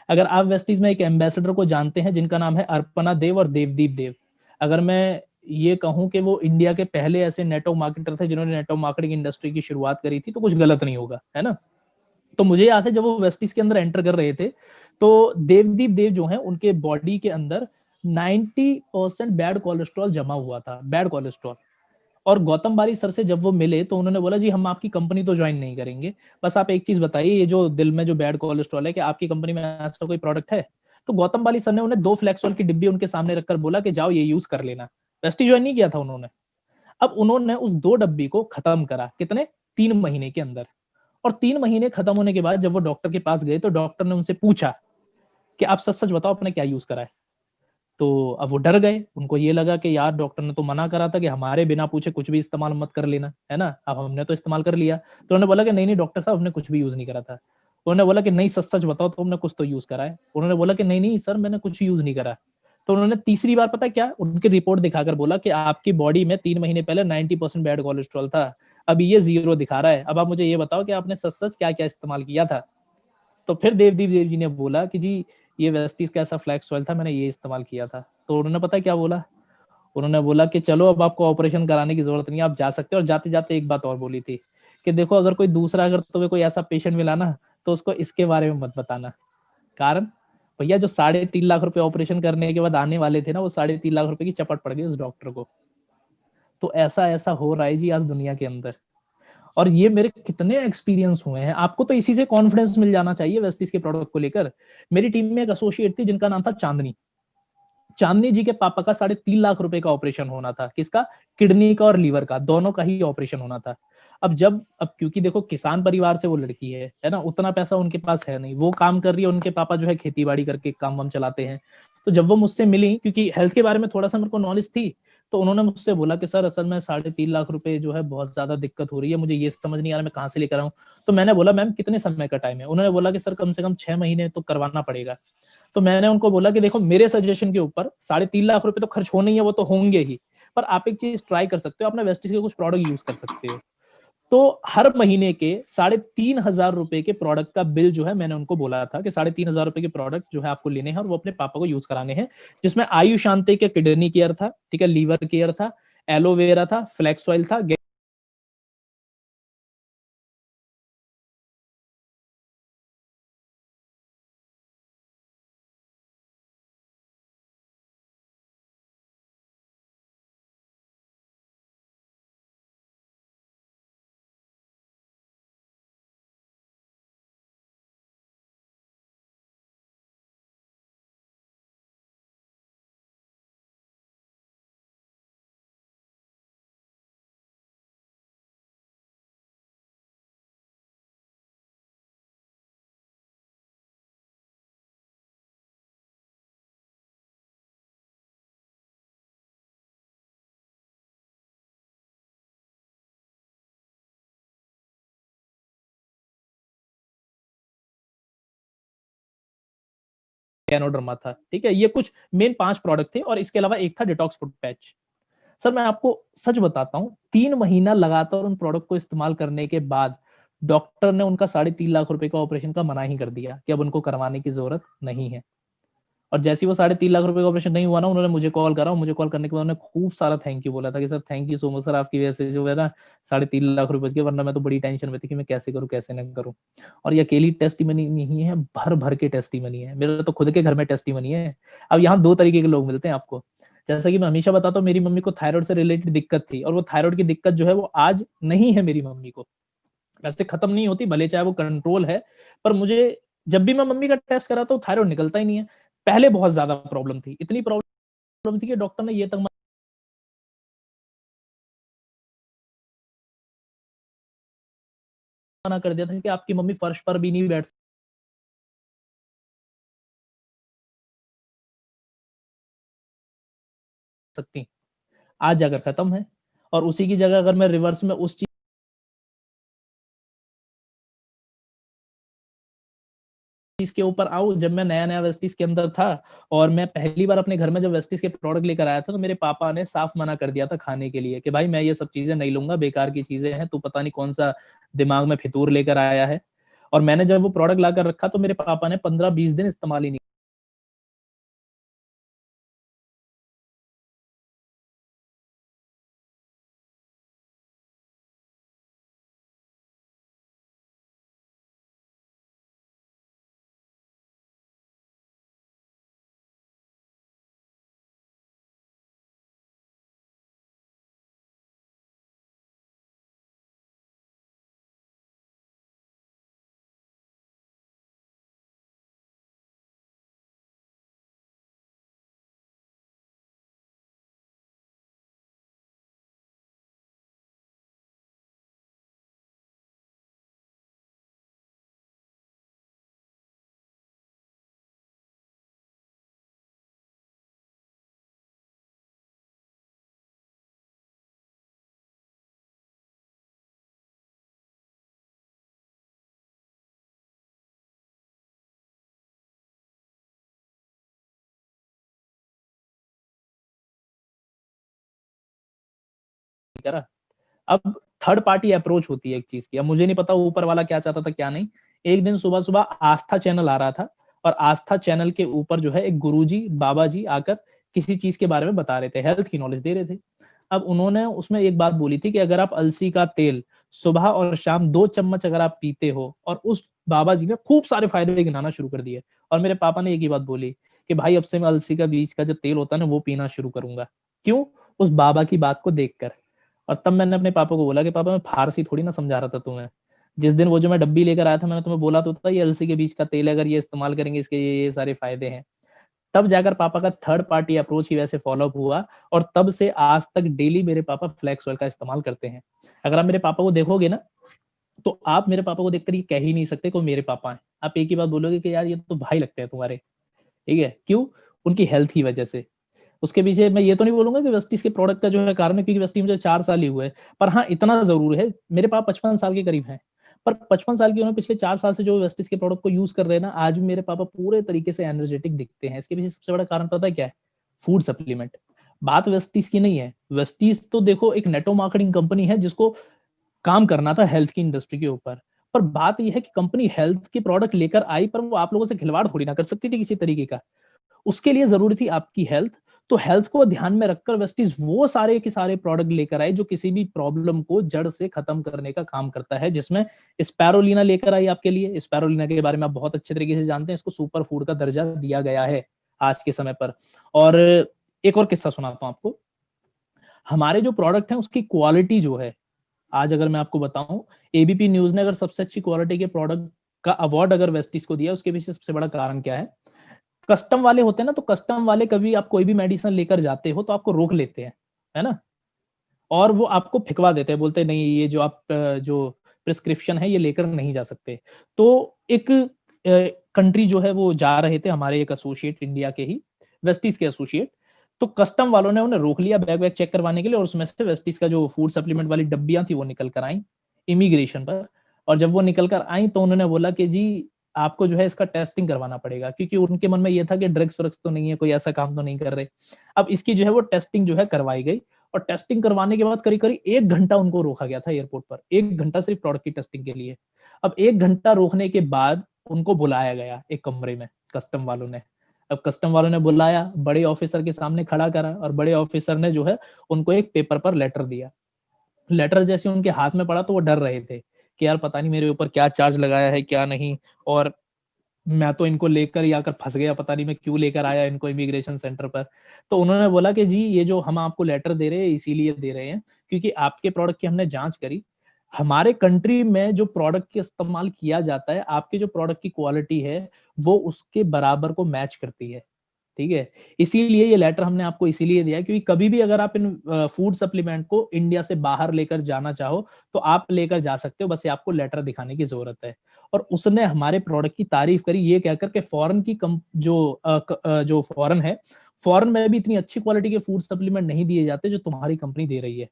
अगर आप वेस्टीज में एक एम्बेसडर को जानते हैं जिनका नाम है अर्पणा देव और देवदीप देव, अगर मैं ये कहूं कि वो इंडिया के पहले ऐसे नेटवर्क मार्केटर थे जिन्होंने नेटवर्क मार्केटिंग इंडस्ट्री की शुरुआत करी थी, तो कुछ गलत नहीं होगा, है ना। तो मुझे याद है जब वो वेस्टिस के अंदर एंटर कर रहे थे तो देवदीप देव जो है उनके बॉडी के अंदर 90% बैड कोलेस्ट्रॉल जमा हुआ था, बैड कोलेस्ट्रॉल। और गौतम बारी सर से जब वो मिले तो उन्होंने बोला जी हम आपकी कंपनी तो ज्वाइन नहीं करेंगे, बस आप एक चीज बताइए ये जो दिल में जो बैड कोलेस्ट्रॉल है कि आपकी कंपनी में ऐसा कोई प्रोडक्ट है। तो गौतम बाली सर ने उन्हें 2 फ्लैक्सोल की डिब्बी उनके सामने रखकर बोला कि जाओ ये यूज कर लेना। वेस्टी ज्वाइन नहीं किया था उन्होंने। अब उन्होंने उस 2 डब्बी को खत्म करा कितने, 3 महीने के अंदर। और 3 महीने खत्म होने के बाद जब वो डॉक्टर के पास गए तो डॉक्टर ने उनसे पूछा कि आप सच सच बताओ आपने क्या यूज करा है। तो अब वो डर गए, उनको ये लगा कि यार डॉक्टर ने तो मना करा था कि हमारे बिना पूछे कुछ भी इस्तेमाल मत कर लेना, है ना, अब हमने तो इस्तेमाल कर लिया। तो उन्होंने बोला कि नहीं नहीं डॉक्टर साहब हमने कुछ भी यूज नहीं करा था। उन्होंने बोला कि नहीं सच सच बताओ तो हमने कुछ तो यूज करा है। उन्होंने बोला कि नहीं नहीं सर मैंने कुछ यूज नहीं करा। तो उन्होंने तीसरी बार पता क्या उनकी रिपोर्ट दिखाकर बोला कि आपकी बॉडी में 3 महीने पहले 90% बैड कोलेस्ट्रॉल था, अभी ये 0 दिखा रहा है। अब आप मुझे ये बताओ कि आपने सच सच क्या क्या इस्तेमाल किया था। तो फिर देवदीप देव जी ने बोला कि जी ये वेस्टीज का ऐसा फ्लैक्स ऑयल था मैंने ये इस्तेमाल किया था। तो उन्होंने पता क्या बोला, उन्होंने बोला कि चलो अब आपको ऑपरेशन कराने की जरूरत नहीं है, आप जा सकते हो। और जाते जाते एक बात और बोली थी कि देखो अगर कोई दूसरा अगर तुम्हें कोई ऐसा पेशेंट मिला ना तो उसको इसके बारे में मत बताना। कारण भैया जो 3.5 लाख रुपए ऑपरेशन करने के बाद आने वाले थे ना, वो 3.5 लाख रुपए की चपट पड़ गई उस डॉक्टर को। तो ऐसा ऐसा हो रहा है जी आज दुनिया के अंदर। और ये मेरे कितने एक्सपीरियंस हुए हैं, आपको तो इसी से कॉन्फिडेंस मिल जाना चाहिए वेस्टिस के प्रोडक्ट को लेकर। मेरी टीम में एक एसोसिएट थी जिनका नाम था चांदनी। चांदनी जी के पापा का 3.5 लाख रुपए का ऑपरेशन होना था, किसका, किडनी का और लीवर का, दोनों का ही ऑपरेशन होना था। अब क्योंकि देखो किसान परिवार से वो लड़की है ना, उतना पैसा उनके पास है नहीं, वो काम कर रही है, उनके पापा जो है खेती बाड़ी करके काम वाम चलाते हैं। तो जब वो मुझसे मिली क्योंकि हेल्थ के बारे में थोड़ा सा मेरे को नॉलेज थी, तो उन्होंने मुझसे बोला कि सर असल में 3.5 लाख रुपए जो है बहुत ज्यादा दिक्कत हो रही है, मुझे ये समझ नहीं आ रहा मैं कहाँ से लेकर आऊं। तो मैंने बोला मैम कितने समय का टाइम है। उन्होंने बोला कि सर कम से कम 6 महीने तो करवाना पड़ेगा। तो मैंने उनको बोला कि देखो मेरे सजेशन के ऊपर 3.5 लाख रुपए तो खर्च होने ही है, वो तो होंगे ही, पर आप एक चीज ट्राई कर सकते हो, अपना वेस्टिज के कुछ प्रोडक्ट यूज कर सकते हो। तो हर महीने के 3.5 हजार रुपए के प्रोडक्ट का बिल जो है मैंने उनको बोला था कि 3.5 हजार रुपए के प्रोडक्ट जो है आपको लेने हैं और वो अपने पापा को यूज कराने हैं। जिसमें आयु शांति के किडनी केयर था, ठीक है, लीवर केयर था, एलोवेरा था, फ्लैक्स ऑयल था, गैनोडर्मा था, ठीक है। ये कुछ मेन 5 प्रोडक्ट थे और इसके अलावा एक था डिटॉक्स फुट पैच। सर मैं आपको सच बताता हूँ, 3 महीना लगातार उन प्रोडक्ट को इस्तेमाल करने के बाद डॉक्टर ने उनका 3.5 लाख रुपए का ऑपरेशन का मना ही कर दिया कि अब उनको करवाने की जरूरत नहीं है। और जैसे ही वो 3.5 लाख रुपए का ऑपरेशन नहीं हुआ ना, उन्होंने मुझे कॉल करा और मुझे कॉल करने के बाद उन्होंने खूब सारा थैंक यू बोला था कि sir thank you so much sir, आपकी वजह से जो है ना 3.5 लाख रुपए के, वरना मैं तो बड़ी टेंशन में थी कि मैं कैसे करूं कैसे न करूं। और ये अकेली टेस्टिमनी नहीं है, भर भर के टेस्टिमनी है, मेरे तो खुद के घर में टेस्टिमनी है। अब यहाँ 2 तरीके के लोग मिलते हैं आपको। जैसा कि मैं हमेशा बताता हूँ, मेरी मम्मी को थायराइड से रिलेटेड दिक्कत थी और वो थायराइड की दिक्कत जो है वो आज नहीं है मेरी मम्मी को, वैसे खत्म नहीं होती, भले चाहे वो कंट्रोल है, पर मुझे जब भी मैं मम्मी का टेस्ट कराता हूँ थायराइड निकलता ही नहीं है। पहले बहुत ज्यादा प्रॉब्लम थी, इतनी प्रॉब्लम थी कि डॉक्टर ने ये तक मना कर दिया था कि आपकी मम्मी फर्श पर भी नहीं बैठ सकती। आज जाकर खत्म है। और उसी की जगह अगर मैं रिवर्स में उस चीज के ऊपर आऊं, जब मैं नया नया वेस्टिस के अंदर था और मैं पहली बार अपने घर में जब वेस्टिस के प्रोडक्ट लेकर आया था, तो मेरे पापा ने साफ मना कर दिया था खाने के लिए कि भाई मैं ये सब चीजें नहीं लूंगा, बेकार की चीजें हैं, तू पता नहीं कौन सा दिमाग में फितूर लेकर आया है। और मैंने जब वो प्रोडक्ट लाकर रखा तो मेरे पापा ने 15-20 दिन इस्तेमाल ही नहीं करा। अब थर्ड पार्टी अप्रोच होती है एक चीज की, अब मुझे नहीं पता ऊपर वाला क्या चाहता था क्या नहीं। एक दिन सुबह सुबह आस्था चैनल आ रहा था और आस्था चैनल के ऊपर जो है एक गुरुजी बाबा जी आकर किसी चीज के बारे में बता रहे थे, हेल्थ की नॉलेज दे रहे थे। अब उन्होंने उसमें एक बात बोली थी कि अगर आप अलसी का तेल सुबह और शाम 2 चम्मच अगर आप पीते हो, और उस बाबा जी ने खूब सारे फायदे गिनाना शुरू कर दिए। और मेरे पापा ने एक ही बात बोली कि भाई अब से मैं अलसी का बीज का जो तेल होता है ना वो पीना शुरू करूंगा। क्यों? उस बाबा की बात को देखकर। और तब मैंने अपने पापा को बोला कि पापा मैं फारसी थोड़ी ना समझा रहा था तुम्हें, जिस दिन वो जो मैं डब्बी लेकर आया था मैंने तुम्हें बोला तो था ये अलसी के बीज का तेल है, अगर ये इस्तेमाल करेंगे इसके ये सारे फायदे हैं। तब जाकर पापा का थर्ड पार्टी अप्रोच ही वैसे फॉलो अप हुआ और तब से आज तक डेली मेरे पापा फ्लैक्स ऑयल का इस्तेमाल करते हैं। अगर आप मेरे पापा को देखोगे ना, तो आप मेरे पापा को देखकर ये कह ही नहीं सकते को मेरे पापा हैं, आप एक ही बात बोलोगे कि यार ये तो भाई लगते हैं तुम्हारे। ठीक है, क्यों? उनकी हेल्थ की वजह से। उसके पीछे मैं ये तो नहीं बोलूंगा कि वेस्टिज के प्रोडक्ट का जो है कारण है, क्योंकि वेस्टिज मुझे 4 साल ही हुए, पर हाँ इतना जरूर है मेरे पापा 55 साल के करीब हैं, पर 55 साल की उन्होंने पिछले 4 साल से जो वेस्टिज के प्रोडक्ट को यूज कर रहे हैं ना, आज भी मेरे पापा पूरे तरीके से एनर्जेटिक दिखते हैं। इसके पीछे सबसे बड़ा कारण पता है क्या है? Food supplement. बात वेस्टिज की नहीं है, वेस्टिज तो देखो एक नेटो मार्केटिंग कंपनी है जिसको काम करना था हेल्थ की इंडस्ट्री के ऊपर। पर बात यह है कि कंपनी हेल्थ के प्रोडक्ट लेकर आई, पर वो आप लोगों से खिलवाड़ थोड़ी ना कर सकती थी किसी तरीके का। उसके लिए जरूरी थी आपकी हेल्थ। तो हेल्थ को ध्यान में रखकर वेस्टीज वो सारे के सारे प्रोडक्ट लेकर आए जो किसी भी प्रॉब्लम को जड़ से खत्म करने का काम करता है, जिसमें स्पैरोलिना लेकर आई आपके लिए। स्पैरोलिना के बारे में आप बहुत अच्छे तरीके से जानते हैं, इसको सुपर फूड का दर्जा दिया गया है आज के समय पर। और एक और किस्सा सुनाता हूं आपको। हमारे जो प्रोडक्ट है उसकी क्वालिटी जो है, आज अगर मैं आपको बताऊं, एबीपी न्यूज ने अगर सबसे अच्छी क्वालिटी के प्रोडक्ट का अवार्ड अगर वेस्टिज को दिया, उसके पीछे सबसे बड़ा कारण क्या है? कस्टम वाले होते हैं ना, तो कस्टम वाले कभी आप कोई भी मेडिसिन लेकर जाते हो तो आपको रोक लेते हैं, है ना, और वो आपको फिकवा देते हैं, बोलते हैं नहीं ये जो आप जो प्रिस्क्रिप्शन है ये लेकर नहीं जा सकते। तो एक कंट्री जो है वो जा रहे थे, हमारे एक एसोसिएट इंडिया के ही, वेस्टिज के एसोसिएट, तो कस्टम वालों ने उन्हें रोक लिया बैग वैग चेक करवाने के लिए, और उसमें से वेस्टिज का जो फूड सप्लीमेंट वाली डब्बियां थी वो निकल कर आई इमिग्रेशन पर। और जब वो निकल कर आई तो उन्होंने बोला कि जी आपको जो है इसका टेस्टिंग करवाना पड़ेगा, क्योंकि उनके मन में ये था कि ड्रग्स व्रग्स तो नहीं है, कोई ऐसा काम तो नहीं कर रहे। अब इसकी जो है वो टेस्टिंग जो है करवाई गई, और टेस्टिंग करवाने के बाद करीब करीब 1 घंटा उनको रोका गया था एयरपोर्ट पर, 1 घंटा सिर्फ प्रोडक्ट की टेस्टिंग के लिए। अब 1 घंटा रोकने के बाद उनको बुलाया गया एक कमरे में कस्टम वालों ने। अब कस्टम वालों ने बुलाया, बड़े ऑफिसर के सामने खड़ा करा, और बड़े ऑफिसर ने जो है उनको एक पेपर पर लेटर दिया। लेटर जैसे उनके हाथ में पड़ा तो वो डर रहे थे कि यार पता नहीं मेरे ऊपर क्या चार्ज लगाया है क्या नहीं, और मैं तो इनको लेकर ही आकर फंस गया, पता नहीं मैं क्यों लेकर आया इनको इमिग्रेशन सेंटर पर। तो उन्होंने बोला कि जी ये जो हम आपको लेटर दे रहे हैं इसीलिए दे रहे हैं क्योंकि आपके प्रोडक्ट की हमने जांच करी, हमारे कंट्री में जो प्रोडक्ट के इस्तेमाल किया जाता है, आपके जो प्रोडक्ट की क्वालिटी है वो उसके बराबर को मैच करती है, ठीक है। इसीलिए ये लेटर हमने आपको इसीलिए दिया क्योंकि कभी भी अगर आप इन फूड सप्लीमेंट को इंडिया से बाहर लेकर जाना चाहो तो आप लेकर जा सकते हो, बस ये आपको लेटर दिखाने की जरूरत है। और उसने हमारे प्रोडक्ट की तारीफ करी ये कहकर के फॉरेन की जो फॉरेन है, फॉरेन में भी इतनी अच्छी क्वालिटी के फूड सप्लीमेंट नहीं दिए जाते जो तुम्हारी कंपनी दे रही है।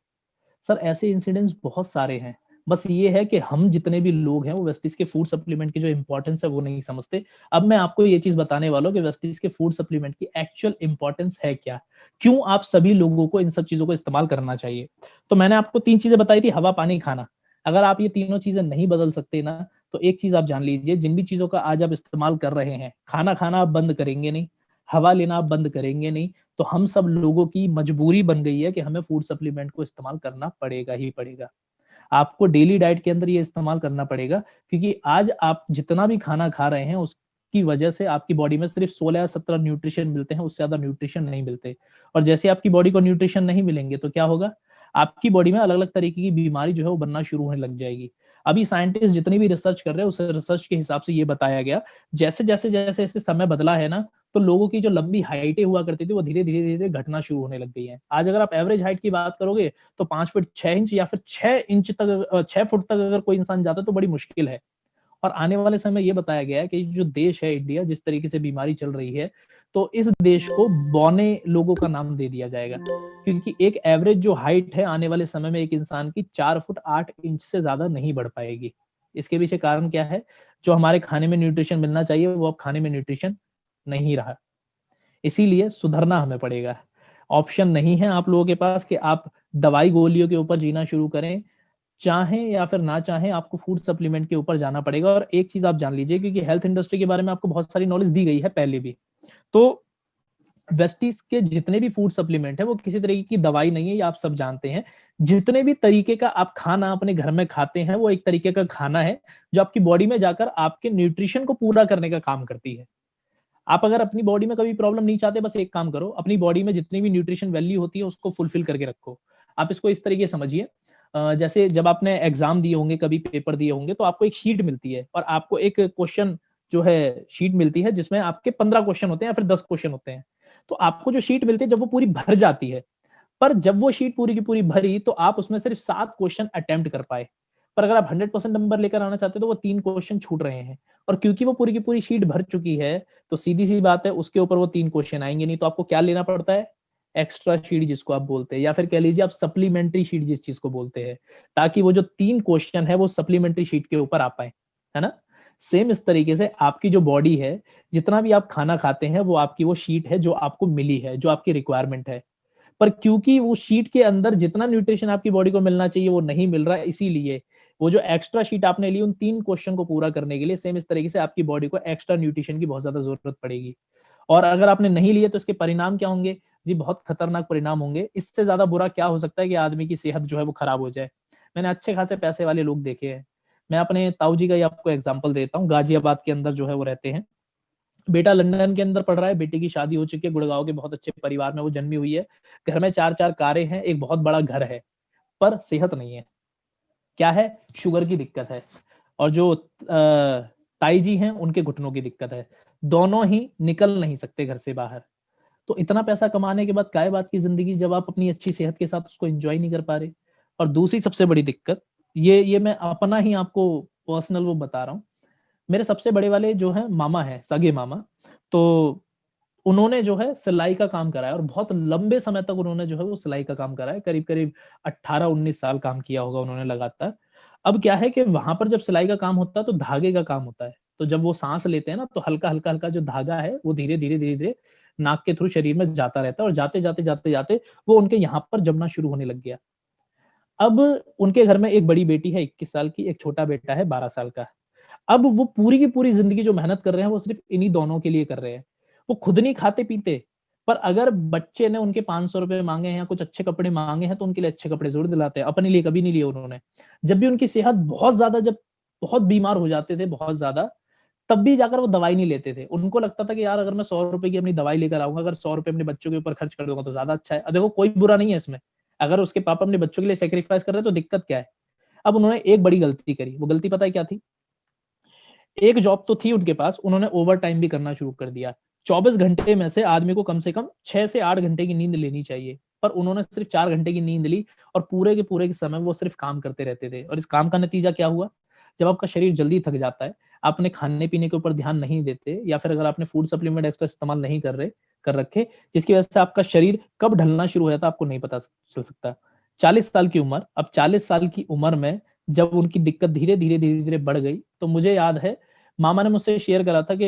सर ऐसे इंसिडेंट्स बहुत सारे हैं, बस ये है कि हम जितने भी लोग हैं वो वेस्टीज के फूड सप्लीमेंट की जो इंपॉर्टेंस है वो नहीं समझते। अब मैं आपको ये चीज बताने वाला हूँ कि वेस्टीज के फूड सप्लीमेंट की एक्चुअल इंपॉर्टेंस है क्या, क्यों आप सभी लोगों को इन सब चीजों को इस्तेमाल करना चाहिए। तो मैंने आपको 3 चीजें बताई थी, हवा पानी खाना। अगर आप ये तीनों चीजें नहीं बदल सकते ना, तो एक चीज आप जान लीजिए, जिन भी चीजों का आज आप इस्तेमाल कर रहे हैं, खाना खाना आप बंद करेंगे नहीं, हवा लेना आप बंद करेंगे नहीं, तो हम सब लोगों की मजबूरी बन गई है कि हमें फूड सप्लीमेंट को इस्तेमाल करना पड़ेगा ही पड़ेगा। आपको डेली डाइट के अंदर ये इस्तेमाल करना पड़ेगा, क्योंकि आज आप जितना भी खाना खा रहे हैं उसकी वजह से आपकी बॉडी में सिर्फ 16 या 17 न्यूट्रिशन मिलते हैं, उससे ज्यादा न्यूट्रिशन नहीं मिलते। और जैसे आपकी बॉडी को न्यूट्रिशन नहीं मिलेंगे तो क्या होगा, आपकी बॉडी में अलग अलग तरीके की बीमारी जो है वो बनना शुरू होने लग जाएगी। अभी साइंटिस्ट जितनी भी रिसर्च कर रहे हैं उस रिसर्च के हिसाब से ये बताया गया, जैसे जैसे जैसे जैसे समय बदला है ना, तो लोगों की जो लंबी हाइटें हुआ करती थी वो धीरे धीरे धीरे घटना शुरू होने लग गई है। आज अगर आप एवरेज हाइट की बात करोगे तो 5 फीट 6 इंच या फिर 6 इंच तक 6 फुट तक अगर कोई इंसान जाता है तो बड़ी मुश्किल है। और आने वाले समय ये बताया गया है कि जो देश है इंडिया, जिस तरीके से बीमारी चल रही है, तो इस देश को बौने लोगों का नाम दे दिया जाएगा, क्योंकि एक एवरेज जो हाइट है आने वाले समय में एक इंसान की 4 फुट 8 इंच से ज्यादा नहीं बढ़ पाएगी। इसके पीछे कारण क्या है, जो हमारे खाने में न्यूट्रिशन मिलना चाहिए वो अब खाने में न्यूट्रिशन नहीं रहा, इसीलिए सुधरना हमें पड़ेगा। ऑप्शन नहीं है आप लोगों के पास कि आप दवाई गोलियों के ऊपर जीना शुरू करें, चाहें या फिर ना चाहें आपको फूड सप्लीमेंट के ऊपर जाना पड़ेगा। और एक चीज आप जान लीजिए, क्योंकि हेल्थ इंडस्ट्री के बारे में आपको बहुत सारी नॉलेज दी गई है पहले भी, तो वेस्टीज के जितने भी फूड सप्लीमेंट है वो किसी तरीके की दवाई नहीं है, ये आप सब जानते हैं। जितने भी तरीके का आप खाना अपने घर में खाते हैं वो एक तरीके का खाना है जो आपकी बॉडी में जाकर आपके न्यूट्रिशन को पूरा करने का काम करती है। आप अगर अपनी बॉडी में कभी प्रॉब्लम नहीं चाहते, बस एक काम करो, अपनी बॉडी में जितनी भी न्यूट्रिशन वैल्यू होती है उसको फुलफिल करके रखो। आप इसको इस तरीके समझिए, जैसे जब आपने एग्जाम दिए होंगे, कभी पेपर दिए होंगे, तो आपको एक शीट मिलती है और आपको एक क्वेश्चन जो है शीट मिलती है जिसमें आपके 15 क्वेश्चन होते हैं या फिर 10 क्वेश्चन होते हैं। तो आपको जो शीट मिलती है जब वो पूरी भर जाती है, पर जब वो शीट पूरी की पूरी भरी तो आप उसमें सिर्फ 7 क्वेश्चन अटेम्प्ट कर पाए। पर अगर आप 100% नंबर लेकर आना चाहते हो तो वो 3 क्वेश्चन छूट रहे हैं। और क्योंकि वो पूरी की पूरी शीट भर चुकी है तो सीधी सी बात है उसके ऊपर वो 3 क्वेश्चन आएंगे नहीं, तो आपको क्या लेना पड़ता है, एक्स्ट्रा शीट जिसको आप बोलते हैं, या फिर कह लीजिए आप सप्लीमेंट्री शीट जिस चीज को बोलते हैं, ताकि वो जो 3 क्वेश्चन है वो सप्लीमेंट्री शीट के ऊपर आ पाए, है ना। सेम इस तरीके से आपकी जो बॉडी है, जितना भी आप खाना खाते हैं वो आपकी वो शीट है जो आपको मिली है, जो आपकी रिक्वायरमेंट है। पर क्योंकि वो शीट के अंदर जितना न्यूट्रिशन आपकी बॉडी को मिलना चाहिए वो नहीं मिल रहा है, इसीलिए वो जो एक्स्ट्रा शीट आपने ली उन 3 क्वेश्चन को पूरा करने के लिए, सेम इस तरीके से आपकी बॉडी को एक्स्ट्रा न्यूट्रिशन की बहुत ज्यादा जरूरत पड़ेगी। और अगर आपने नहीं लिए तो इसके परिणाम क्या होंगे जी, बहुत खतरनाक परिणाम होंगे। इससे ज्यादा बुरा क्या हो सकता है कि आदमी की सेहत जो है वो खराब हो जाए। मैंने अच्छे खासे पैसे वाले लोग देखे हैं। मैं अपने ताऊ जी का ही आपको एग्जाम्पल देता हूँ, गाजियाबाद के अंदर जो है वो रहते हैं। बेटा लंदन के अंदर पढ़ रहा है, बेटी की शादी हो चुकी है, गुड़गांव के बहुत अच्छे परिवार में वो जन्मी हुई है। घर में 4-4 कारें हैं, एक बहुत बड़ा घर है, पर सेहत नहीं है। क्या है, शुगर की दिक्कत है। और जो ताई जी हैं उनके घुटनों की दिक्कत है। दोनों ही निकल नहीं सकते घर से बाहर। तो इतना पैसा कमाने के बाद काय बात की जिंदगी जब आप अपनी अच्छी सेहत के साथ उसको एंजॉय नहीं कर पा रहे। और दूसरी सबसे बड़ी दिक्कत, ये मैं अपना ही आपको पर्सनल वो बता रहा हूँ। मेरे सबसे बड़े वाले जो है मामा है, सगे मामा, तो उन्होंने जो है सिलाई का काम करा है और बहुत लंबे समय तक उन्होंने जो है वो सिलाई का काम करा है, करीब करीब 18-19 साल काम किया होगा उन्होंने लगातार। अब क्या है कि वहां पर जब सिलाई का काम होता है तो धागे का काम होता है, तो जब वो सांस लेते हैं ना, तो हल्का हल्का हल्का जो धागा है वो धीरे धीरे धीरे धीरे नाक के थ्रू शरीर में जाता रहता है, और जाते जाते जाते जाते वो उनके यहाँ पर जमना शुरू होने लग गया। अब उनके घर में एक बड़ी बेटी है 21 साल की, एक छोटा बेटा है 12 साल का। अब वो पूरी की पूरी जिंदगी जो मेहनत कर रहे हैं वो सिर्फ इन्हीं दोनों के लिए कर रहे हैं। वो खुद नहीं खाते पीते, पर अगर बच्चे ने उनके 500 रुपए मांगे हैं या कुछ अच्छे कपड़े मांगे हैं तो उनके लिए अच्छे कपड़े जरूर दिलाते हैं, अपने लिए कभी नहीं लिए उन्होंने। जब भी उनकी सेहत बहुत ज्यादा, जब बहुत बीमार हो जाते थे बहुत ज्यादा, तब भी जाकर वो दवाई नहीं लेते थे। उनको लगता था कि यार अगर मैं 100 रुपए की अपनी दवाई लेकर आऊंगा, अगर 100 रुपए अपने बच्चों के ऊपर खर्च कर दूंगा तो ज्यादा अच्छा है। अब देखो कोई बुरा नहीं है इसमें, अगर उसके पापा अपने बच्चों के लिए सेक्रीफाइस कर रहे हैं तो दिक्कत क्या है। अब उन्होंने एक बड़ी गलती करी, वो गलती पता है क्या थी? एक जॉब तो थी उनके पास, उन्होंने ओवर टाइम भी करना शुरू कर दिया। 24 घंटे में से आदमी को कम से कम 6 से 8 घंटे की नींद लेनी चाहिए, पर उन्होंने सिर्फ 4 घंटे की नींद ली, और पूरे के समय वो सिर्फ काम करते रहते थे। और इस काम का नतीजा क्या हुआ? जब आपका शरीर जल्दी थक जाता है, आपने खाने पीने के ऊपर ध्यान नहीं देते, या फिर अगर आपने फूड सप्लीमेंट एक्स्ट्रा इस्तेमाल नहीं कर रखे, जिसकी वजह से आपका शरीर कब ढलना शुरू हो जाता है आपको नहीं पता चल सकता। 40 साल की उम्र, अब 40 साल की उम्र में जब उनकी दिक्कत धीरे धीरे धीरे धीरे बढ़ गई, तो मुझे याद है मामा ने मुझसे शेयर करा था कि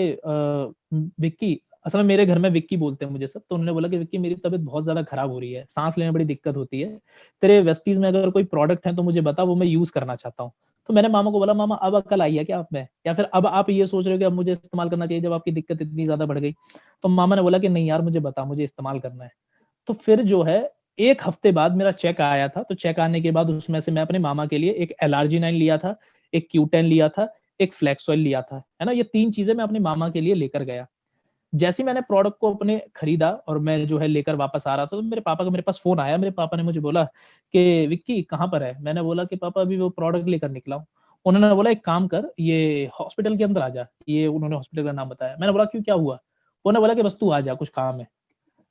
विक्की, असल में मेरे घर में विक्की बोलते हैं मुझे सब, तो उन्होंने बोला कि विक्की मेरी तबीयत बहुत ज्यादा खराब हो रही है, सांस लेने में बड़ी दिक्कत होती है, तेरे वेस्टीज में अगर कोई प्रोडक्ट है तो मुझे बता, वो मैं यूज करना चाहता हूँ। तो मैंने मामा को बोला, मामा अब अकल आई है क्या आप में, या फिर अब आप ये सोच रहे हो कि अब मुझे इस्तेमाल करना चाहिए जब आपकी दिक्कत इतनी ज्यादा बढ़ गई? तो मामा ने बोला कि नहीं यार मुझे बता, मुझे इस्तेमाल करना है। तो फिर जो है, एक हफ्ते बाद मेरा चेक आया था, तो चेक आने के बाद उसमें से मैं अपने मामा के लिए एक एलआरजी 9 लिया था, एक Q10 लिया था, एक फ्लैक्स ऑयल लिया था, है ना। ये 3 चीजें मैं अपने मामा के लिए लेकर गया। जैसे ही मैंने प्रोडक्ट को अपने खरीदा और मैं जो है लेकर वापस आ रहा था, तो मेरे पापा का मेरे पास फोन आया। मेरे पापा ने मुझे बोला कि विक्की कहाँ पर है? मैंने बोला कि पापा अभी वो प्रोडक्ट लेकर निकला हूँ। उन्होंने बोला एक काम कर, ये हॉस्पिटल के अंदर आ जा। ये उन्होंने हॉस्पिटल का नाम बताया। मैंने बोला क्यों, क्या हुआ? उन्होंने बोला कि बस तू आ जा, कुछ काम है।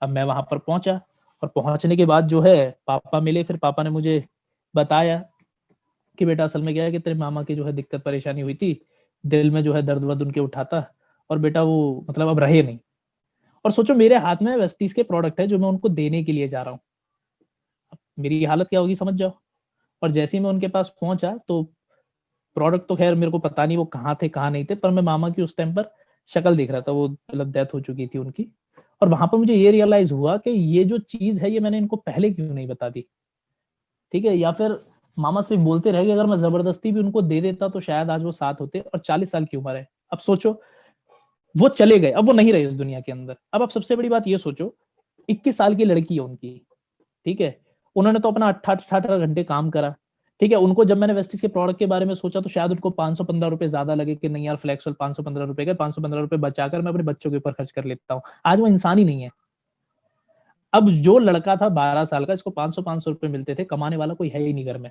अब मैं वहां पर पहुंचा, और पहुंचने के बाद जो है पापा मिले। फिर पापा ने मुझे बताया कि बेटा असल में क्या है कि तेरे मामा की जो है दिक्कत परेशानी हुई थी, दिल में जो है दर्द वर्द उनके उठाता, और बेटा वो मतलब अब रहे नहीं। और सोचो मेरे हाथ में वेस्टीज के प्रोडक्ट है जो मैं उनको देने के लिए जा रहा हूँ। अब मेरी हालत क्या होगी समझ जाओ। और जैसे ही मैं उनके पास पहुंचा, तो प्रोडक्ट तो खैर मेरे को पता नहीं वो कहाँ थे कहाँ नहीं थे, पर मैं मामा की उस टाइम पर शक्ल देख रहा था, वो मतलब डेथ हो चुकी थी उनकी। और वहां पर मुझे ये रियलाइज हुआ कि ये जो चीज है ये मैंने इनको पहले क्यों नहीं बता दी। ठीक है, या फिर मामा सिर्फ बोलते रहे कि अगर मैं जबरदस्ती भी उनको दे देता तो शायद आज वो साथ होते। और 40 साल की उम्र है। अब सोचो, वो चले गए, अब वो नहीं रहे इस दुनिया के अंदर। अब आप सबसे बड़ी बात ये सोचो, 21 साल की लड़की है उनकी, ठीक है, उन्होंने तो अपना 18-18 घंटे काम करा। ठीक है, उनको जब मैंने वेस्टिज के प्रोडक्ट के बारे में सोचा तो शायद उनको 515 रुपए ज्यादा लगे कि नहीं यार फ्लेक्सोल 515 रुपए का, 515 रुपए बचाकर मैं अपने बच्चों के ऊपर खर्च कर लेता हूँ। आज वो इंसान ही नहीं है। अब जो लड़का था 12 साल का, इसको 500-500 रुपए मिलते थे, कमाने वाला कोई है ही नहीं घर में।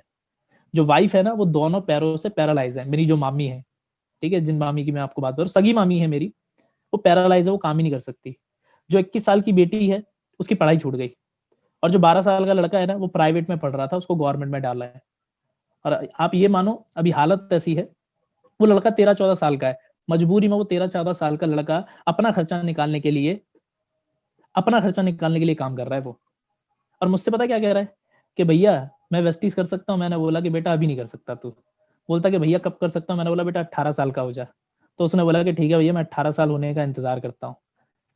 जो वाइफ है ना, वो दोनों पैरों से पैरालाइज है, मेरी जो मामी है। ठीक है, जिन मामी की मैं आपको बात कर रहा हूँ, सगी मामी है मेरी, वो पैरालाइज है, वो काम ही नहीं कर सकती। जो 21 साल की बेटी है, उसकी पढ़ाई छूट गई। और जो 12 साल का लड़का है ना, वो प्राइवेट में पढ़ रहा था, उसको गवर्नमेंट में डाला है। और आप ये मानो अभी हालत ऐसी है, वो लड़का 13-14 साल का है, मजबूरी में वो 13-14 साल का लड़का अपना खर्चा निकालने के लिए काम कर रहा है वो। और मुझसे पता क्या कह रहा है कि भैया मैं वेस्टीज कर सकता हूँ। मैंने बोला कि बेटा अभी नहीं कर सकता तू। बोलता कि भैया कब कर सकता हूँ? मैंने बोला बेटा 18 साल का हो जा। तो उसने बोला कि ठीक है भैया मैं 18 साल होने का इंतजार करता हूँ।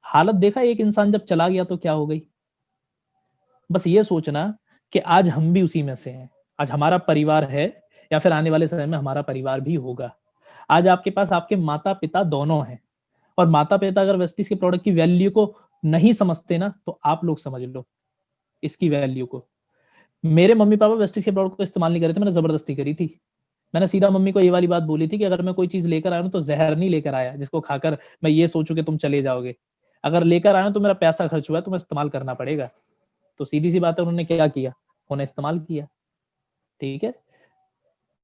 हालत देखा, एक इंसान जब चला गया तो क्या हो गई। बस ये सोचना कि आज हम भी उसी में से हैं। आज हमारा परिवार है, या फिर आने वाले समय में हमारा परिवार भी होगा। आज आपके पास आपके माता पिता दोनों हैं, और माता पिता अगर वेस्टीज के प्रोडक्ट की वैल्यू को नहीं समझते ना, तो आप लोग समझ लो इसकी वैल्यू को। मेरे मम्मी पापा वेस्टीज के प्रोडक्ट को इस्तेमाल नहीं कर रहे थे, मैंने जबरदस्ती करी थी। मैंने सीधा मम्मी को ये वाली बात बोली थी कि अगर मैं कोई चीज लेकर आया हूं तो जहर नहीं लेकर आया जिसको खाकर मैं ये सोचूं कि तुम चले जाओगे। अगर लेकर आया हूं तो मेरा पैसा खर्च हुआ है, तो मैं इस्तेमाल करना पड़ेगा। तो सीधी सी बात है, उन्होंने क्या किया, उन्होंने इस्तेमाल किया। ठीक है,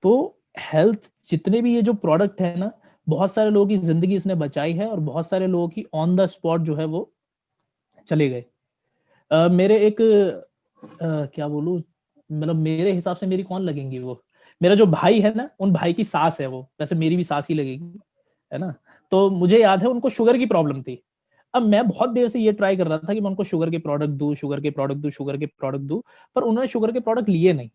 तो हेल्थ जितने भी ये जो प्रोडक्ट है ना, बहुत सारे लोगों की जिंदगी इसने बचाई है, और बहुत सारे लोगों की ऑन द स्पॉट जो है वो चले गए। मेरे एक क्या बोलूं, मतलब मेरे हिसाब से मेरी कौन लगेंगी वो, मेरा जो भाई है ना, उन भाई की सास है वो, वैसे मेरी भी सास ही लगेगी, है ना। तो मुझे याद है उनको शुगर की प्रॉब्लम थी। अब मैं बहुत देर से ये ट्राई कर रहा था कि मैं उनको शुगर के प्रोडक्ट दूं, शुगर के प्रोडक्ट दूं, शुगर के प्रोडक्ट दूं, पर उन्होंने शुगर के प्रोडक्ट लिए नहीं।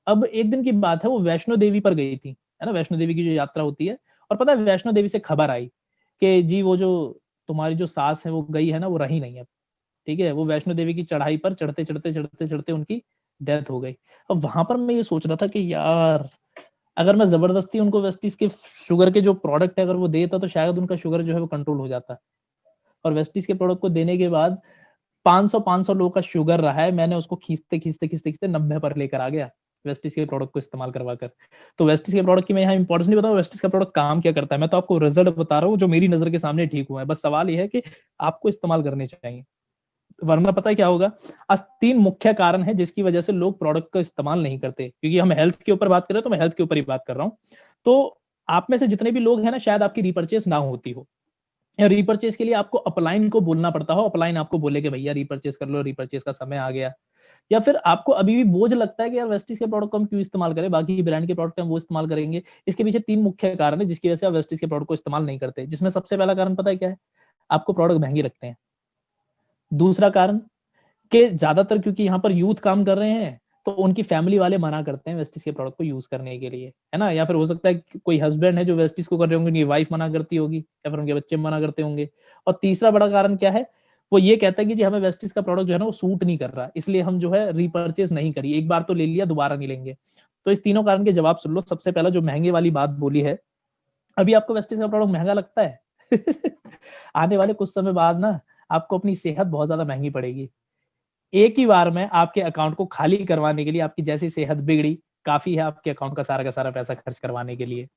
अब एक दिन की बात है, वो वैष्णो देवी पर गई थी, है ना, वैष्णो देवी की जो यात्रा होती है, और पता है वैष्णो देवी से खबर आई कि जी वो जो तुम्हारी जो सास है वो गई है ना, वो रही नहीं अब, ठीक है। वो वैष्णो देवी की चढ़ाई पर चढ़ते चढ़ते चढ़ते चढ़ते उनकी डेथ हो गई। अब वहां पर मैं ये सोच रहा था कि यार अगर मैं जबरदस्ती उनको वेस्टिज के शुगर के जो प्रोडक्ट है अगर वो देता तो शायद उनका शुगर जो है वो कंट्रोल हो जाता। और वेस्टिज के प्रोडक्ट को देने के बाद 500 लोगों का शुगर रहा है, मैंने उसको खींचते खींचते खींचते खींचते 90 पर लेकर आ गया वेस्टिज के प्रोडक्ट को इस्तेमाल करवा कर। तो वेस्टिज के प्रोडक्ट की मैं यहाँ इंपॉर्टेंस नहीं बताऊँ, वेस्टिज का प्रोडक्ट काम क्या करता है, मैं तो आपको रिजल्ट बता रहा हूँ जो मेरी नजर के सामने ठीक हुआ है। बस सवाल ये है कि आपको इस्तेमाल करने चाहिए, वरना पता है क्या होगा। आज 3 मुख्य कारण है जिसकी वजह से लोग प्रोडक्ट का इस्तेमाल नहीं करते, क्योंकि हम हेल्थ के ऊपर बात कर रहे हैं तो मैं हेल्थ के ऊपर ही बात कर रहा हूँ। तो आप में से जितने भी लोग हैं ना, शायद आपकी रीपर्चेस ना होती हो, या रीपर्चेस के लिए आपको अपलाइन को बोलना पड़ता हो, अपलाइन आपको बोले कि भैया रीपर्चेस कर लो, रीपर्चेस का समय आ गया। या फिर आपको अभी भी बोझ लगता है कि यार वेस्टिज के प्रोडक्ट को हम क्यों इस्तेमाल करें, बाकी ब्रांड के प्रोडक्ट हम वो इस्तेमाल करेंगे। इसके पीछे 3 मुख्य कारण है जिसकी वजह से आप वेस्टिज के प्रोडक्ट को इस्तेमाल नहीं करते, जिसमें सबसे पहला कारण पता है क्या है, आपको प्रोडक्ट महंगे लगते हैं। दूसरा कारण कि ज्यादातर क्योंकि यहाँ पर यूथ काम कर रहे हैं तो उनकी फैमिली वाले मना करते हैं वेस्टिज के प्रोडक्ट को यूज करने के लिए, है ना। या फिर हो सकता है कि कोई हस्बैंड है जो वेस्टिज को कर रहे होंगे, उनकी वाइफ मना करती होगी, या फिर उनके बच्चे मना करते होंगे। और तीसरा बड़ा कारण क्या है, वो ये कहता है कि जी हमें वेस्टिज का प्रोडक्ट जो है ना वो सूट नहीं कर रहा, इसलिए हम जो है रिपर्चेज नहीं करिए, एक बार तो ले लिया दोबारा नहीं लेंगे। तो इस तीनों कारण के जवाब सुन लो। सबसे पहला जो महंगे वाली बात बोली है, अभी आपको वेस्टिज का प्रोडक्ट महंगा लगता है आने वाले कुछ समय बाद ना आपको अपनी सेहत बहुत ज्यादा महंगी पड़ेगी। एक ही बार में आपके अकाउंट को खाली करवाने के लिए आपकी जैसी सेहत बिगड़ी, काफी है आपके अकाउंट का सारा पैसा खर्च करवाने के लिए।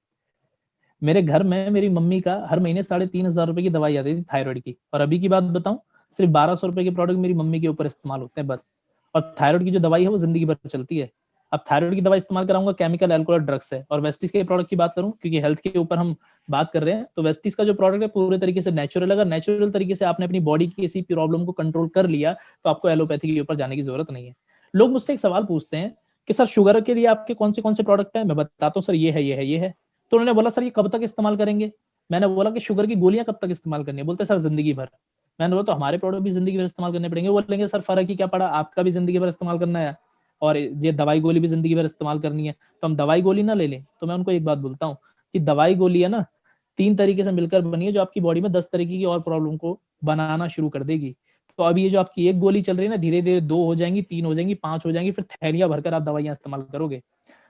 मेरे घर में मेरी मम्मी का हर महीने 3,500 रुपए की दवाई आती थी थायराइड की, और अभी की बात बताऊं, सिर्फ 1,200 रुपए के प्रोडक्ट मेरी मम्मी के ऊपर इस्तेमाल होते हैं बस। और थायराइड की जो दवाई है वो जिंदगी भर चलती है। अब थायराइड की दवाई इस्तेमाल कराऊंगा, केमिकल एल्कोहल ड्रग्स है। और वेस्टिज के प्रोडक्ट की बात करूं, क्योंकि हेल्थ के ऊपर हम बात कर रहे हैं, तो वेस्टिज का जो प्रोडक्ट है पूरे तरीके से नेचुरल। अगर नेचुरल तरीके से आपने अपनी बॉडी की किसी प्रॉब्लम को कंट्रोल कर लिया तो आपको एलोपैथी के ऊपर जाने की जरूरत नहीं है। लोग मुझसे एक सवाल पूछते हैं कि सर शुगर के लिए आपके कौन से प्रोडक्ट है, मैं बताता हूँ सर ये है ये है ये है। तो उन्होंने बोला सर ये कब तक इस्तेमाल करेंगे। मैंने बोला कि शुगर की गोलियां कब तक इस्तेमाल करनी है, बोलते सर जिंदगी भर। मैंने बोला तो हमारे प्रोडक्ट भी जिंदगी भर इस्तेमाल करने पड़ेंगे। बोलेंगे सर फर्क ही क्या पड़ा, आपका भी जिंदगी भर इस्तेमाल करना है और ये दवाई गोली भी जिंदगी भर इस्तेमाल करनी है, तो हम दवाई गोली ना ले लें। तो मैं उनको एक बात बोलता हूँ कि दवाई गोली है ना 3 तरीके से मिलकर बनी है, जो आपकी बॉडी में 10 तरीके की और प्रॉब्लम को बनाना शुरू कर देगी। तो अभी ये जो आपकी एक गोली चल रही है ना, धीरे धीरे 2 हो जाएंगी, 3 हो जाएंगी, 5 हो जाएंगी, फिर थैलियां भरकर आप दवाइयां इस्तेमाल करोगे।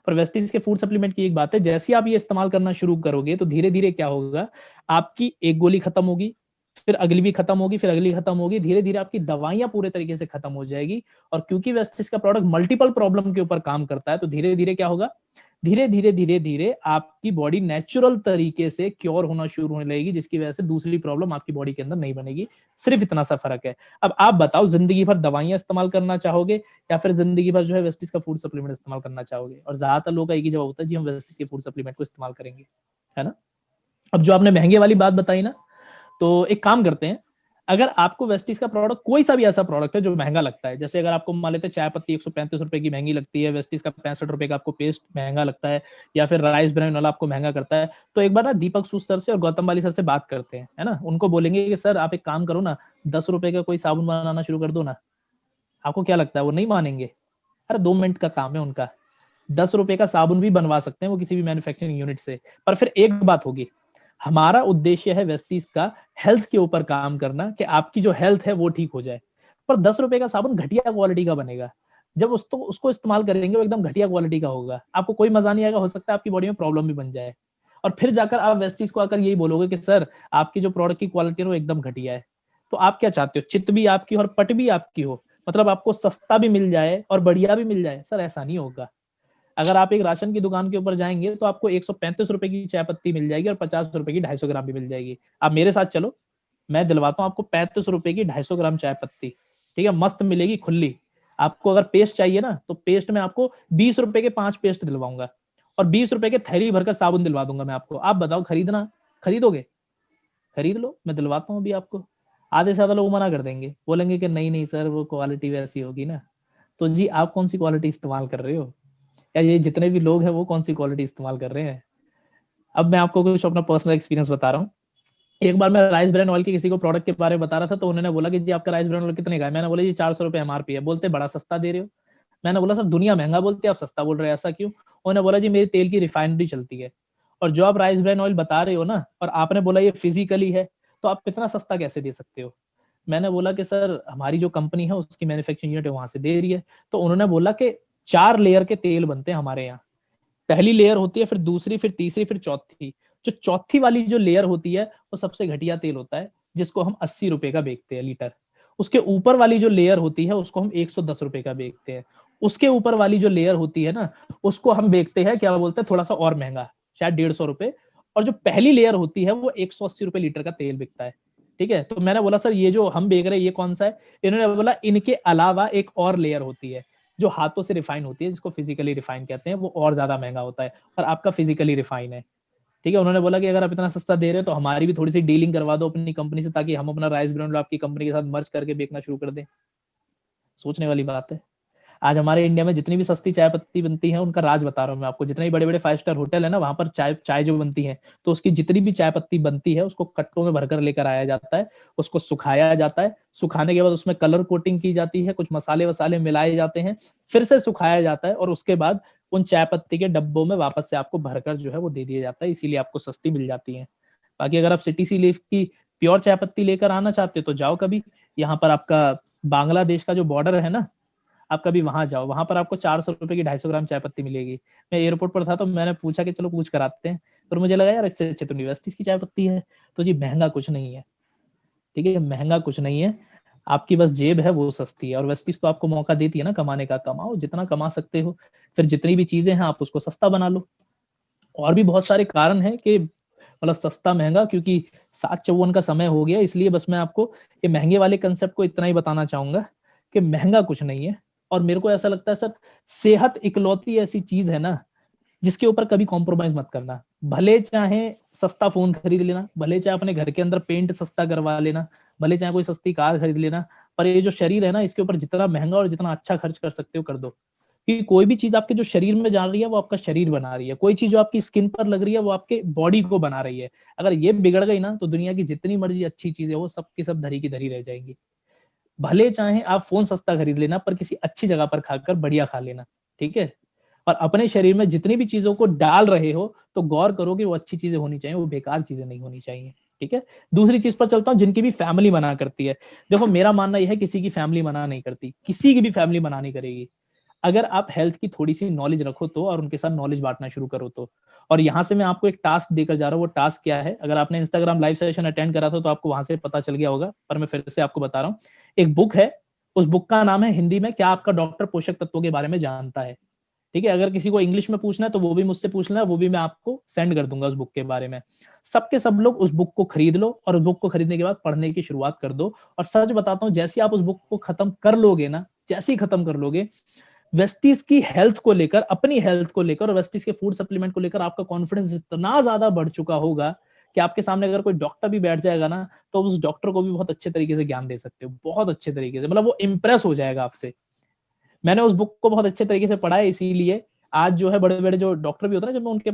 पर वेस्टीज के फूड सप्लीमेंट की एक बात है, जैसे आप ये इस्तेमाल करना शुरू करोगे तो धीरे धीरे क्या होगा, आपकी एक गोली खत्म होगी, फिर अगली भी खत्म होगी, फिर अगली खत्म होगी, धीरे धीरे आपकी दवाइयां पूरे तरीके से खत्म हो जाएगी। और क्योंकि वेस्टिज का प्रोडक्ट मल्टीपल प्रॉब्लम के ऊपर काम करता है, तो धीरे धीरे क्या होगा, धीरे धीरे धीरे धीरे आपकी बॉडी नेचुरल तरीके से क्योर होना शुरू होने लगेगी, जिसकी वजह से दूसरी प्रॉब्लम आपकी बॉडी के अंदर नहीं बनेगी। सिर्फ इतना सा फर्क है। अब आप बताओ, जिंदगी भर दवाइयां इस्तेमाल करना चाहोगे या फिर जिंदगी भर जो है वेस्टिज का फूड सप्लीमेंट इस्तेमाल करना चाहोगे। और ज्यादातर लोगों का एक ही जवाब होता है, जी हम वेस्टिज के फूड सप्लीमेंट को इस्तेमाल करेंगे, है ना। अब जो आपने महंगे वाली बात बताई ना, तो एक काम करते हैं, अगर आपको वेस्टिज का प्रोडक्ट कोई सा भी ऐसा प्रोडक्ट है जो महंगा लगता है, जैसे अगर आपको मान लेते हैं चाय पत्ती 135 रुपए की महंगी लगती है, वेस्टिज का 65 रुपए का आपको पेस्ट महंगा लगता है, या फिर राइस ब्रांड वाला आपको महंगा करता है, तो एक बार ना दीपक सूद सर से और गौतम बाली सर से बात करते हैं, है ना। उनको बोलेंगे कि सर आप एक काम करो ना, 10 रुपए का कोई साबुन बनाना शुरू कर दो ना। आपको क्या लगता है वो नहीं मानेंगे? अरे 2 मिनट का काम है उनका, 10 रुपए का साबुन भी बनवा सकते हैं वो किसी भी मैन्युफैक्चरिंग यूनिट से। पर फिर एक बात होगी, हमारा उद्देश्य है वेस्टीज का हेल्थ के ऊपर काम करना, कि आपकी जो हेल्थ है वो ठीक हो जाए। पर 10 रुपए का साबुन घटिया क्वालिटी का बनेगा, जब उसको इस्तेमाल करेंगे वो एकदम घटिया क्वालिटी का होगा, आपको कोई मजा नहीं आएगा, हो सकता है आपकी बॉडी में प्रॉब्लम भी बन जाए। और फिर जाकर आप वेस्टीज को आकर यही बोलोगे कि सर आपकी जो प्रोडक्ट की क्वालिटी है वो एकदम घटिया है। तो आप क्या चाहते हो, चित भी आपकी और पट भी आपकी हो, मतलब आपको सस्ता भी मिल जाए और बढ़िया भी मिल जाए। सर ऐसा नहीं होगा। अगर आप एक राशन की दुकान के ऊपर जाएंगे तो आपको 135 रुपए की चाय पत्ती मिल जाएगी और 50 रुपए की 250 ग्राम भी मिल जाएगी। आप मेरे साथ चलो, मैं दिलवाता हूँ आपको 35 रुपए की 250 ग्राम चाय पत्ती, ठीक है, मस्त मिलेगी खुली। आपको अगर पेस्ट चाहिए ना, तो पेस्ट में आपको 20 रुपए के 5 पेस्ट दिलवाऊंगा और 20 रुपए के थैली भरकर साबुन दिलवा दूंगा मैं आपको। आप बताओ खरीदना, खरीदोगे? खरीद लो, मैं दिलवाता हूँ अभी आपको। आधे से ज्यादा लोग मना कर देंगे, बोलेंगे कि नहीं नहीं सर वो क्वालिटी वैसी होगी ना। तो जी आप कौन सी क्वालिटी इस्तेमाल कर रहे हो, या ये जितने भी लोग हैं वो कौन सी क्वालिटी इस्तेमाल कर रहे हैं? अब मैं आपको कुछ अपना पर्सनल एक्सपीरियंस बता रहा हूँ। एक बार मैं राइस ब्रांड ऑयल के किसी को प्रोडक्ट के बारे में बता रहा था, तो उन्होंने बोला कि जी आपका राइस ब्रांड ऑयल कितने का है। मैंने बोला जी 400 रुपए एमआरपी है। बोलते बड़ा सस्ता दे रहे हो। मैंने बोला सर दुनिया महंगा बोलती है, आप सस्ता बोल रहे हैं, ऐसा क्यों? उन्होंने बोला जी मेरी तेल की रिफाइनरी चलती है और जो आप राइस ब्रान ऑयल बता रहे हो ना, और आपने बोला ये फिजिकली है, तो आप इतना सस्ता कैसे दे सकते हो? मैंने बोला कि सर हमारी जो कंपनी है उसकी मैन्युफैक्चरिंग यूनिट वहां से दे रही है। तो उन्होंने बोला कि 4 लेयर के तेल बनते हैं हमारे यहाँ। पहली लेयर होती है, फिर दूसरी, फिर तीसरी, फिर चौथी। जो चौथी वाली जो लेयर होती है वो सबसे घटिया तेल होता है, जिसको हम 80 रुपए का बेचते हैं लीटर। उसके ऊपर वाली जो लेयर होती है उसको हम 110 रुपए का बेचते हैं। उसके ऊपर वाली जो लेयर होती है ना, उसको हम बेचते हैं, क्या बोलते हैं, थोड़ा सा और महंगा, शायद 150 रुपए। और जो पहली लेयर होती है वो 180 रुपए लीटर का तेल बिकता है। ठीक है, तो मैंने बोला सर ये जो हम बेच रहे हैं ये कौन सा है? इन्होंने बोला इनके अलावा एक और लेयर होती है जो हाथों से रिफाइन होती है, जिसको फिजिकली रिफाइन कहते हैं, वो और ज्यादा महंगा होता है, और आपका फिजिकली रिफाइन है। ठीक है, उन्होंने बोला कि अगर आप इतना सस्ता दे रहे हो तो हमारी भी थोड़ी सी डीलिंग करवा दो अपनी कंपनी से, ताकि हम अपना राइस ब्रांड आपकी कंपनी के साथ मर्ज करके बेचना शुरू कर दें। सोचने वाली बात है। आज हमारे इंडिया में जितनी भी सस्ती चाय पत्ती बनती है उनका राज बता रहा हूँ मैं आपको। जितने भी बड़े बड़े 5 स्टार होटल है ना, वहां पर चाय चाय जो बनती है, तो उसकी जितनी भी चाय पत्ती बनती है उसको कट्टों में भरकर लेकर आया जाता है, उसको सुखाया जाता है, सुखाने के बाद उसमें कलर कोटिंग की जाती है, कुछ मसाले वसाले मिलाए जाते हैं, फिर से सुखाया जाता है, और उसके बाद उन चाय पत्ती के डब्बों में वापस से आपको भरकर जो है वो दे दिया जाता है, इसीलिए आपको सस्ती मिल जाती है। बाकी अगर आप सिटी सी लीफ की प्योर चाय पत्ती लेकर आना चाहते हो तो जाओ कभी, यहाँ पर आपका बांग्लादेश का जो बॉर्डर है ना, आप कभी वहां जाओ, वहां पर आपको 400 रुपए की 250 ग्राम चाय पत्ती मिलेगी। मैं एयरपोर्ट पर था तो मैंने पूछा कि चलो पूछ कर आते हैं, पर मुझे लगा यार इससे अच्छे तो यूनिवर्सिटीज की चाय पत्ती है। तो जी महंगा कुछ नहीं है, ठीक है, महंगा कुछ नहीं है। आपकी बस जेब है वो सस्ती है, और वेस्टीज तो आपको मौका देती है ना कमाने का, कमाओ जितना कमा सकते हो, फिर जितनी भी चीजें हैं आप उसको सस्ता बना लो। और भी बहुत सारे कारण हैं कि मतलब सस्ता महंगा, क्योंकि 7:54 का समय हो गया, इसलिए बस मैं आपको ये महंगे वाले कंसेप्ट को इतना ही बताना चाहूंगा कि महंगा कुछ नहीं है। और मेरे को ऐसा लगता है सर, सेहत इकलौती ऐसी चीज है ना जिसके ऊपर कभी कॉम्प्रोमाइज मत करना। भले चाहे सस्ता फोन खरीद लेना, भले चाहे अपने घर के अंदर पेंट सस्ता करवा लेना, भले चाहे कोई सस्ती कार खरीद लेना, पर ये जो शरीर है ना, इसके ऊपर जितना महंगा और जितना अच्छा खर्च कर सकते हो कर दो। कि कोई भी चीज आपके जो शरीर में जा रही है वो आपका शरीर बना रही है, कोई चीज जो आपकी स्किन पर लग रही है वो आपके बॉडी को बना रही है। अगर ये बिगड़ गई ना तो दुनिया की जितनी मर्जी अच्छी चीज है वो सब की सब धरी की धरी रह जाएंगी। भले चाहे आप फोन सस्ता खरीद लेना, पर किसी अच्छी जगह पर खाकर बढ़िया खा लेना। ठीक है, और अपने शरीर में जितनी भी चीजों को डाल रहे हो तो गौर करो कि वो अच्छी चीजें होनी चाहिए, वो बेकार चीजें नहीं होनी चाहिए। ठीक है, दूसरी चीज पर चलता हूँ, जिनकी भी फैमिली मना करती है। देखो मेरा मानना यह है, किसी की फैमिली मना नहीं करती, किसी की भी फैमिली मना नहीं करेगी, अगर आप हेल्थ की थोड़ी सी नॉलेज रखो तो, और उनके साथ नॉलेज बांटना शुरू करो तो। और यहाँ से मैं आपको एक टास्क देकर जा रहा हूँ, वो टास्क क्या है, अगर आपने इंस्टाग्राम लाइव सेशन अटेंड करा था तो आपको वहां से पता चल गया होगा, पर मैं फिर से आपको बता रहा हूँ। एक बुक है, उस बुक का नाम है हिंदी में क्या आपका डॉक्टर पोषक तत्वों के बारे में जानता है। ठीक है, अगर किसी को इंग्लिश में पूछना है तो वो भी मुझसे पूछ लेना, वो भी मैं आपको सेंड कर दूंगा उस बुक के बारे में। सबके सब लोग उस बुक को खरीद लो, और उस बुक को खरीदने के बाद पढ़ने की शुरुआत कर दो। और सच बताता हूँ, जैसे आप उस बुक को खत्म कर लोगे ना, जैसे ही खत्म कर लोगे, वेस्टीज की हेल्थ को लेकर, अपनी हेल्थ को लेकर और वेस्टीज के फूड सप्लीमेंट को लेकर आपका कॉन्फिडेंस इतना ज्यादा बढ़ चुका होगा कि आपके सामने अगर कोई डॉक्टर भी बैठ जाएगा ना, तो उस डॉक्टर को भी बहुत अच्छे तरीके से ज्ञान दे सकते हो, बहुत अच्छे तरीके से, मतलब वो इंप्रेस हो जाएगा आपसे। मैंने उस बुक को बहुत अच्छे तरीके से पढ़ा है, इसीलिए आज जो है बड़े बड़े जो डॉक्टर भी होते हैं ना, जब मैं उनके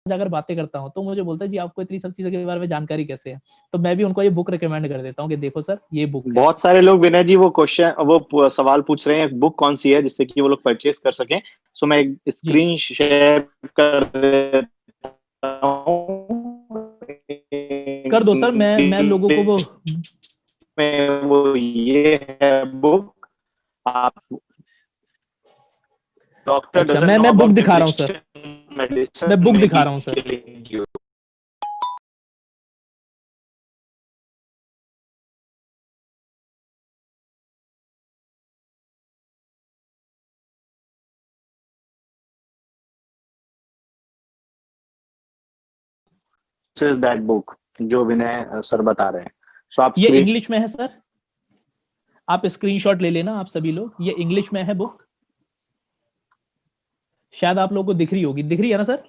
जाकर बातें करता हूँ तो मुझे बोलता है जी आपको इतनी सब चीजों के बारे में जानकारी कैसे है। तो मैं भी उनको ये बुक रिकमेंड कर देता हूँ कि देखो सर ये बुक है। बहुत सारे लोग विनय जी वो सवाल पूछ रहे हैं बुक कौन सी है जिससे कि वो लोग परचेज कर सकें। सो मैं एक जी स्क्रीन शेयर कर देता हूँ। कर दो सर, मैं लोगों को वो। इंग्लिश में वो ये है बुक। आप डॉक्टर अच्छा, डजंट मैं नो मैं बुक अबाउट दिखा रहा हूँ सर, न्यूट्रिशन मेडिसिन मैं बुक में दिखा बी रहा हूँ sir. Killing you. This is that book जो विनय सर बता रहे हैं। सो आप ये स्क्रीन इंग्लिश में है सर, आप स्क्रीनशॉट ले लेना आप सभी लोग, ये इंग्लिश में है बुक, शायद आप लोगों को दिख रही होगी, दिख रही है ना sir?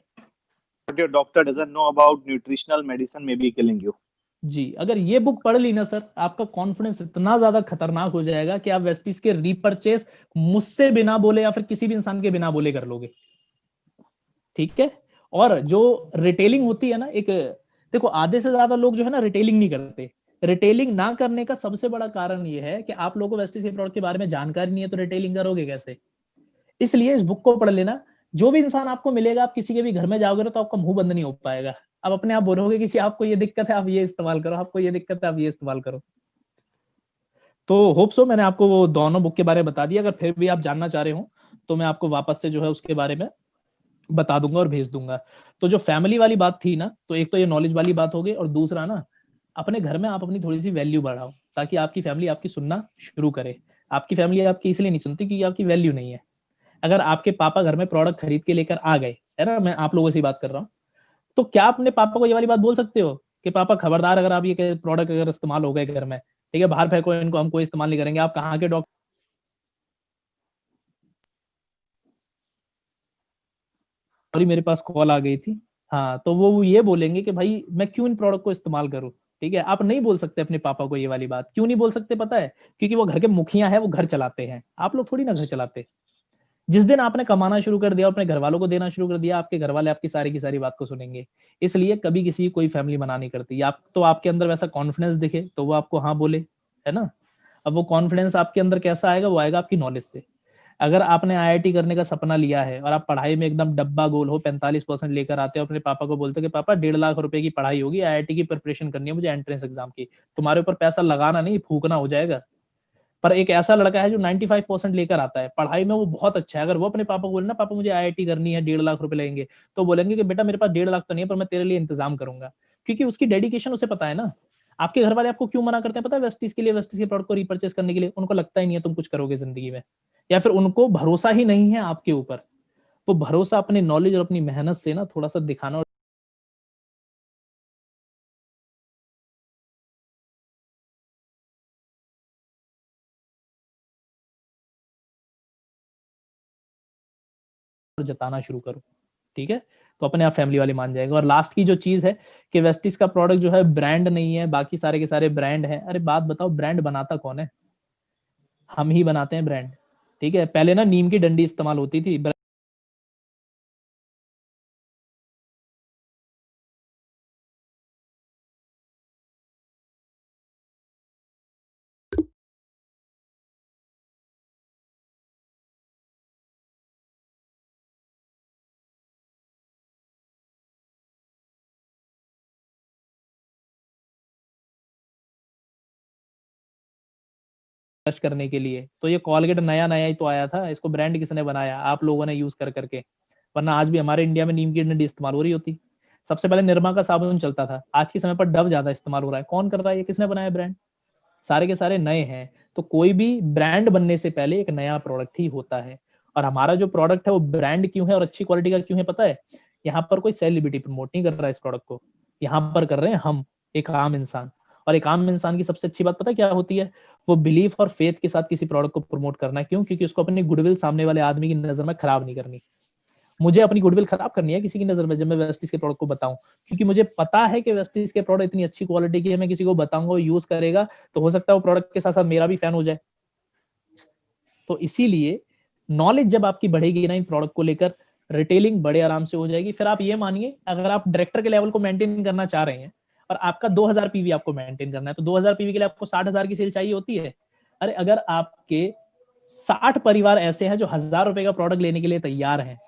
Your doctor doesn't know about nutritional medicine में बी किलिंग यू। जी, अगर ये बुक पढ़ ली ना सर, आपका कॉन्फिडेंस इतना ज्यादा खतरनाक हो जाएगा कि आप वेस्टीज के रीपरचेस मुझसे बिना बोले या फिर किसी भी इंसान के बिना बोले कर लोगे। ठीक है, और जो रिटेलिंग होती है ना, एक देखो आधे से ज्यादा लोग जो है ना रिटेलिंग नहीं करते। रिटेलिंग ना करने का सबसे बड़ा कारण ये है कि आप लोगों को वेस्टीज के प्रोडक्ट के बारे में जानकारी नहीं है, तो रिटेलिंग करोगे कैसे? इसलिए इस बुक को पढ़ लेना। जो भी इंसान आपको मिलेगा, आप किसी के भी घर में जाओगे तो आपका मुंह बंद नहीं हो पाएगा। आप अपने आप बोलोगे कि आपको ये दिक्कत है, आप ये इस्तेमाल करो, आपको ये दिक्कत है, आप ये इस्तेमाल करो। तो होप सो मैंने आपको वो दोनों बुक के बारे में बता दिया। अगर फिर भी आप जानना चाह रहे हो तो मैं आपको वापस से जो है उसके बारे में बता दूंगा और भेज दूंगा। तो जो फैमिली वाली बात थी ना, तो एक तो ये नॉलेज वाली बात हो गई, और दूसरा ना, अपने घर में आप अपनी थोड़ी सी वैल्यू बढ़ाओ, ताकि आपकी फैमिली आपकी सुनना शुरू करे। आपकी फैमिली आपकी इसलिए नहीं सुनती क्योंकि आपकी वैल्यू नहीं है। अगर आपके पापा घर में प्रोडक्ट खरीद के लेकर आ गए, है ना, मैं आप लोगों से बात कर रहा हूँ, तो क्या अपने पापा को ये वाली बात बोल सकते हो कि पापा खबरदार, अगर आप ये प्रोडक्ट अगर इस्तेमाल हो गए घर में, ठीक है, बाहर फेंको इनको, हम कोई इस्तेमाल नहीं करेंगे? आप कहाँ के डॉक्टर मेरे पास कॉल आ गई थी। हाँ, तो वो ये बोलेंगे कि भाई मैं क्यों इन प्रोडक्ट को इस्तेमाल करूँ? ठीक है, आप नहीं बोल सकते अपने पापा को ये वाली बात। क्यों नहीं बोल सकते पता है? क्योंकि वो घर के मुखिया है, वो घर चलाते हैं, आप लोग थोड़ी ना घर चलाते। जिस दिन आपने कमाना शुरू कर दिया, अपने घर वालों को देना शुरू कर दिया, आपके घर वाले आपकी सारी की सारी बात को सुनेंगे। इसलिए कभी किसी की कोई फैमिली मना नहीं करती। आप तो आपके अंदर वैसा कॉन्फिडेंस दिखे तो वो आपको हाँ बोले, है ना। अब वो कॉन्फिडेंस आपके अंदर कैसा आएगा? वो आएगा आपकी नॉलेज से। अगर आपने आईआईटी करने का सपना लिया है और आप पढ़ाई में एकदम डब्बा गोल हो, 45% लेकर आते हो, अपने पापा को बोलते हो कि पापा 1.5 लाख रुपए की पढ़ाई होगी, आईआईटी की प्रिपरेशन करनी है मुझे, एंट्रेंस एग्जाम की, तुम्हारे ऊपर पैसा लगाना नहीं, फूकना हो जाएगा। पर एक ऐसा लड़का है जो 95% लेकर आता है पढ़ाई में, वो बहुत अच्छा है, अगर वो अपने पापा को बोले ना पापा मुझे आईआईटी करनी है, 1.5 लाख रुपए लगेंगे, तो बोलेंगे कि बेटा मेरे पास 1.5 लाख तो नहीं है, पर मैं तेरे लिए इंतजाम करूंगा। क्योंकि उसकी डेडिकेशन उसे पता है ना। आपके घर वाले आपको क्यों मना करते हैं पता है? वेस्टीज के लिए, वेस्टीज के प्रोडक्ट को रिपर्चेस करने के लिए उनको लगता ही नहीं है तुम कुछ करोगे जिंदगी में, या फिर उनको भरोसा ही नहीं है आपके ऊपर। तो भरोसा अपने नॉलेज और अपनी मेहनत से ना थोड़ा सा दिखाना और जताना शुरू करो। ठीक है, तो अपने आप फैमिली वाले मान जाएगा। और लास्ट की जो चीज है कि वेस्टिस का प्रोडक्ट जो है ब्रांड नहीं है, बाकी सारे के सारे ब्रांड है। अरे बात बताओ, ब्रांड बनाता कौन है? हम ही बनाते हैं ब्रांड। ठीक है, पहले ना नीम की डंडी इस्तेमाल होती थी। ब्रश करने के लिए तो ये कॉलगेट नया नया ही तो आया था, इसको ब्रांड किसने बनाया? आप लोगों ने यूज कर करके। वरना आज भी हमारे इंडिया में नीम की डंडी इस्तेमाल हो रही होती। सबसे पहले निरमा का साबुन चलता था, आज के समय पर डव ज्यादा इस्तेमाल हो रहा है। कौन कर रहा है ये? किसने बनाया ब्रांड? सारे के सारे नए हैं। तो कोई भी ब्रांड बनने से पहले एक नया प्रोडक्ट ही होता है। और हमारा जो प्रोडक्ट है वो ब्रांड क्यों है और अच्छी क्वालिटी का क्यों है पता है? यहाँ पर कोई सेलिब्रिटी प्रमोट नहीं कर रहा है इस प्रोडक्ट को, यहाँ पर कर रहे हैं हम, एक आम इंसान। और एक आम इंसान की सबसे अच्छी बात पता है क्या होती है? वो बिलीफ और फेथ के साथ किसी प्रोडक्ट को प्रमोट करना। क्यों? क्योंकि उसको अपनी गुडविल सामने वाले आदमी की नजर में खराब नहीं करनी। मुझे अपनी गुडविल खराब करनी है किसी की नजर में जब मैं वेस्टिज के प्रोडक्ट को बताऊं, क्योंकि मुझे पता है कि वेस्टिज के प्रोडक्ट इतनी अच्छी क्वालिटी की है, मैं किसी को बताऊंगा, वो यूज करेगा, तो हो सकता है वो प्रोडक्ट के साथ साथ मेरा भी फैन हो जाए। तो इसीलिए नॉलेज जब आपकी बढ़ेगी ना इन प्रोडक्ट को लेकर, रिटेलिंग बड़े आराम से हो जाएगी। फिर आप ये मानिए, अगर आप डायरेक्टर के लेवल को मेंटेन करना चाह रहे हैं और आपका 2000 पीवी आपको मेंटेन करना है, तो 2000 पीवी के लिए आपको 60,000 की सेल चाहिए होती है। अरे अगर आपके 60 परिवार ऐसे हैं जो 1000 रुपए का प्रोडक्ट लेने के लिए तैयार हैं,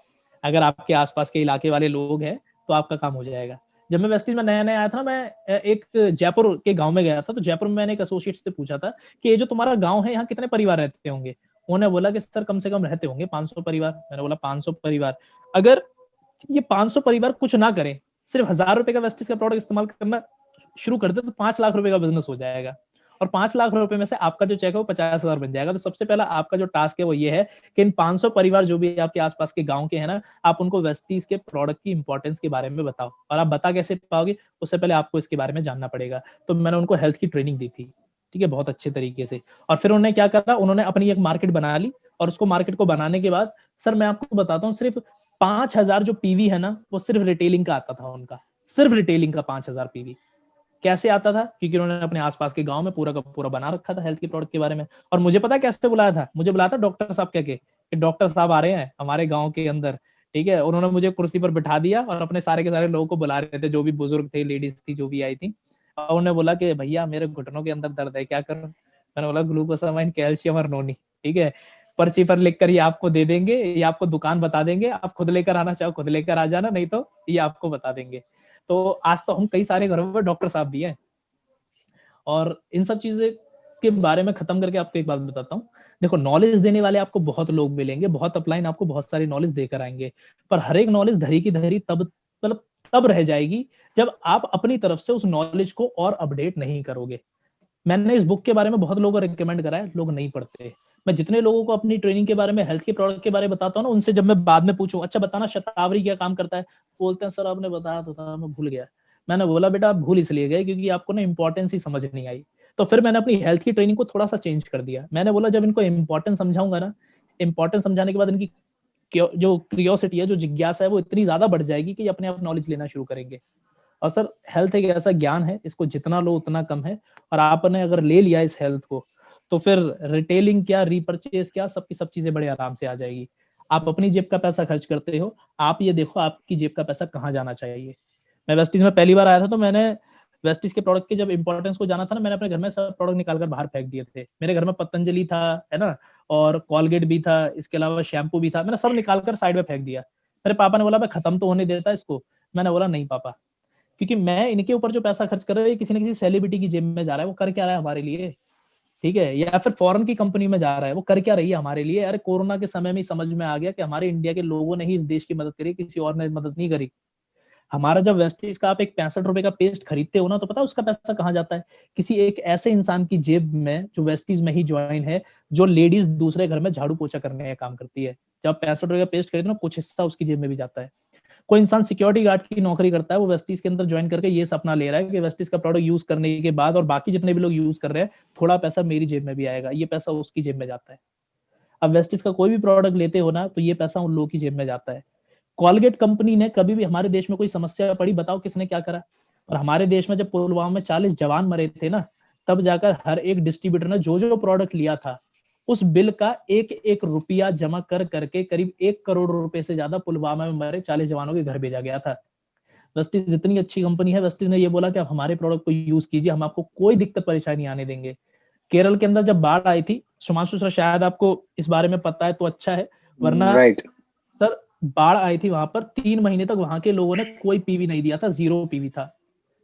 अगर आपके आसपास के इलाके वाले लोग हैं, तो आपका काम हो जाएगा। जब मैं वेस्टिज में नया नया आया था, मैं एक जयपुर के गांव में गया था, तो जयपुर में मैंने एक एसोसिएट से पूछा था कि ये जो तुम्हारा गांव है, यहाँ कितने परिवार रहते होंगे? उन्होंने बोला कि सर कम से कम रहते होंगे 500 परिवार। मैंने बोला 500 परिवार? अगर ये 500 परिवार कुछ ना करें, सिर्फ 1000 रुपए का वेस्टिज का प्रोडक्ट इस्तेमाल करना शुरू कर दे, तो 5 लाख रुपए का बिजनेस हो जाएगा। और 5 लाख रुपए में से आपका जो चेक है वो 50,000 बन जाएगा। तो सबसे पहला आपका जो टास्क है वो ये है कि इन 500 परिवार जो भी आपके आसपास के गांव के हैं ना, आप उनको वेस्टीज के प्रोडक्ट की इंपॉर्टेंस के बारे में बताओ। और आप बता कैसे पाओगे? उससे पहले आपको इसके बारे में जानना पड़ेगा। तो मैंने उनको हेल्थ की ट्रेनिंग दी थी, ठीक है, बहुत अच्छे तरीके से। और फिर उन्होंने क्या करा, उन्होंने अपनी एक मार्केट बना ली। और उसको मार्केट को बनाने के बाद, सर मैं आपको बताता हूँ, सिर्फ 5,000 जो पीवी है ना, वो सिर्फ रिटेलिंग का आता था उनका। सिर्फ रिटेलिंग का 5,000 पीवी कैसे आता था? क्योंकि उन्होंने अपने आसपास के गांव में पूरा का पूरा बना रखा था हेल्थ के प्रोडक्ट के बारे में। और मुझे पता है कैसे बुलाया था? मुझे बुलाया था डॉक्टर साहब कह के कि डॉक्टर साहब आ रहे हैं हमारे गांव के अंदर। ठीक है, उन्होंने मुझे कुर्सी पर बिठा दिया और अपने सारे के सारे लोगों को बुला रहे थे, जो भी बुजुर्ग थे, लेडीज थी, जो भी आई थी। और उन्होंने बोला कि भैया मेरे घुटनों के अंदर दर्द है, क्या करूं? मैंने बोला ग्लूकोसामाइन, कैल्शियम और नोनी, ठीक है, पर्ची पर लिख कर ये आपको दे देंगे, ये आपको दुकान बता देंगे, आप खुद लेकर आना चाहो खुद लेकर आ जाना, नहीं तो ये आपको बता देंगे। तो आज तो हम कई सारे घरों में डॉक्टर साहब भी हैं। और इन सब चीजें के बारे में खत्म करके आपको एक बात बताता हूँ। देखो, नॉलेज देने वाले आपको बहुत लोग मिलेंगे, बहुत अपलाइन आपको बहुत सारी नॉलेज देकर आएंगे, पर हर एक नॉलेज धरी की धरी तब मतलब तब रह जाएगी जब आप अपनी तरफ से उस नॉलेज को और अपडेट नहीं करोगे। मैंने इस बुक के बारे में बहुत लोगों को रिकमेंड करा है, लोग नहीं पढ़ते। मैं जितने लोगों को अपनी ट्रेनिंग के बारे में, हेल्थ के प्रोडक्ट के बारे में बताता हूँ ना, उनसे जब मैं बाद में पूछूं अच्छा बताना शतावरी क्या काम करता है, बोलते हैं सर आपने बताया तो था, मैं भूल गया। मैंने बोला बेटा आप भूल इसलिए गए क्योंकि आपको ना इंपॉर्टेंस ही समझ नहीं आई। तो फिर मैंने अपनी हेल्थ की ट्रेनिंग को थोड़ा सा चेंज कर दिया। मैंने बोला जब इनको इंपॉर्टेंस समझाऊंगा ना, इंपॉर्टेंस समझाने के बाद इनकी जो क्यूरियोसिटी है, जो जिज्ञासा है, वो इतनी ज्यादा बढ़ जाएगी कि अपने आप नॉलेज लेना शुरू करेंगे। और सर हेल्थ एक ऐसा ज्ञान है, इसको जितना लो उतना कम है। और आपने अगर ले लिया इस हेल्थ को, तो फिर रिटेलिंग क्या, रीपर्चेज क्या, सबकी सब चीजें बड़े आराम से आ जाएगी। आप अपनी जेब का पैसा खर्च करते हो, आप ये देखो आपकी जेब का पैसा कहाँ जाना चाहिए। मैं वेस्टीज में पहली बार आया था, तो मैंने वेस्टीज के प्रोडक्ट के जब इंपॉर्टेंस को जाना था ना, मैंने अपने घर में सब प्रोडक्ट निकाल कर बाहर फेंक दिए थे। मेरे घर में पतंजलि था, है ना, और कॉलगेट भी था, इसके अलावा शैम्पू भी था, मैंने सब निकाल कर साइड में फेंक दिया। मेरे पापा ने बोला मैं खत्म तो होने देता इसको। मैंने बोला नहीं पापा, क्योंकि मैं इनके ऊपर जो पैसा खर्च कर रहा है किसी न किसी सेलिब्रिटी की जेब में जा रहा है, वो कर क्या रहा है हमारे लिए, ठीक है, या फिर फॉरेन की कंपनी में जा रहा है, वो कर क्या रही है हमारे लिए। अरे कोरोना के समय में समझ में आ गया कि हमारे इंडिया के लोगों ने ही इस देश की मदद करी, किसी और ने मदद नहीं करी। हमारा जब वेस्टीज का आप एक 65 रुपए का पेस्ट खरीदते हो ना, तो पता है उसका पैसा कहाँ जाता है? किसी एक ऐसे इंसान की जेब में जो वेस्टीज में ही ज्वाइन है, जो लेडीज दूसरे घर में झाड़ू पोछा करने का काम करती है। जब 65 रुपए का पेस्ट खरीदते ना, कुछ हिस्सा उसकी जेब में भी जाता है। कोई इंसान सिक्योरिटी गार्ड की नौकरी करता है, वो वेस्टीज के अंदर ज्वाइन करके ये सपना ले रहा है कि वेस्टीज का प्रोडक्ट यूज करने के बाद और बाकी जितने भी लोग यूज कर रहे हैं, थोड़ा पैसा मेरी जेब में भी आएगा, ये पैसा उसकी जेब में जाता है। अब वेस्टीज का कोई भी प्रोडक्ट लेते हो ना, तो ये पैसा उन लोगों की जेब में जाता है। कॉलगेट कंपनी ने कभी भी हमारे देश में कोई समस्या पड़ी, बताओ किसने क्या करा? और हमारे देश में जब पुलवामा में 40 जवान मरे थे ना, तब जाकर हर एक डिस्ट्रीब्यूटर ने जो जो प्रोडक्ट लिया था, उस बिल का एक एक रुपया जमा कर करके करीब 1 करोड़ रुपए से ज्यादा पुलवामा में मरे 40 जवानों के घर भेजा गया था। वेस्टीज इतनी अच्छी कंपनी है, वेस्टीज ने ये बोला कि आप हमारे प्रोडक्ट को यूज कीजिए, हम आपको कोई दिक्कत परेशानी आने देंगे। केरल के अंदर जब बाढ़ आई थी, सुमांशु सर शायद आपको इस बारे में पता है तो अच्छा है, वरना राइट। सर बाढ़ आई थी वहां पर, 3 महीने तक वहां के लोगों ने कोई पीवी नहीं दिया था, 0 पीवी था।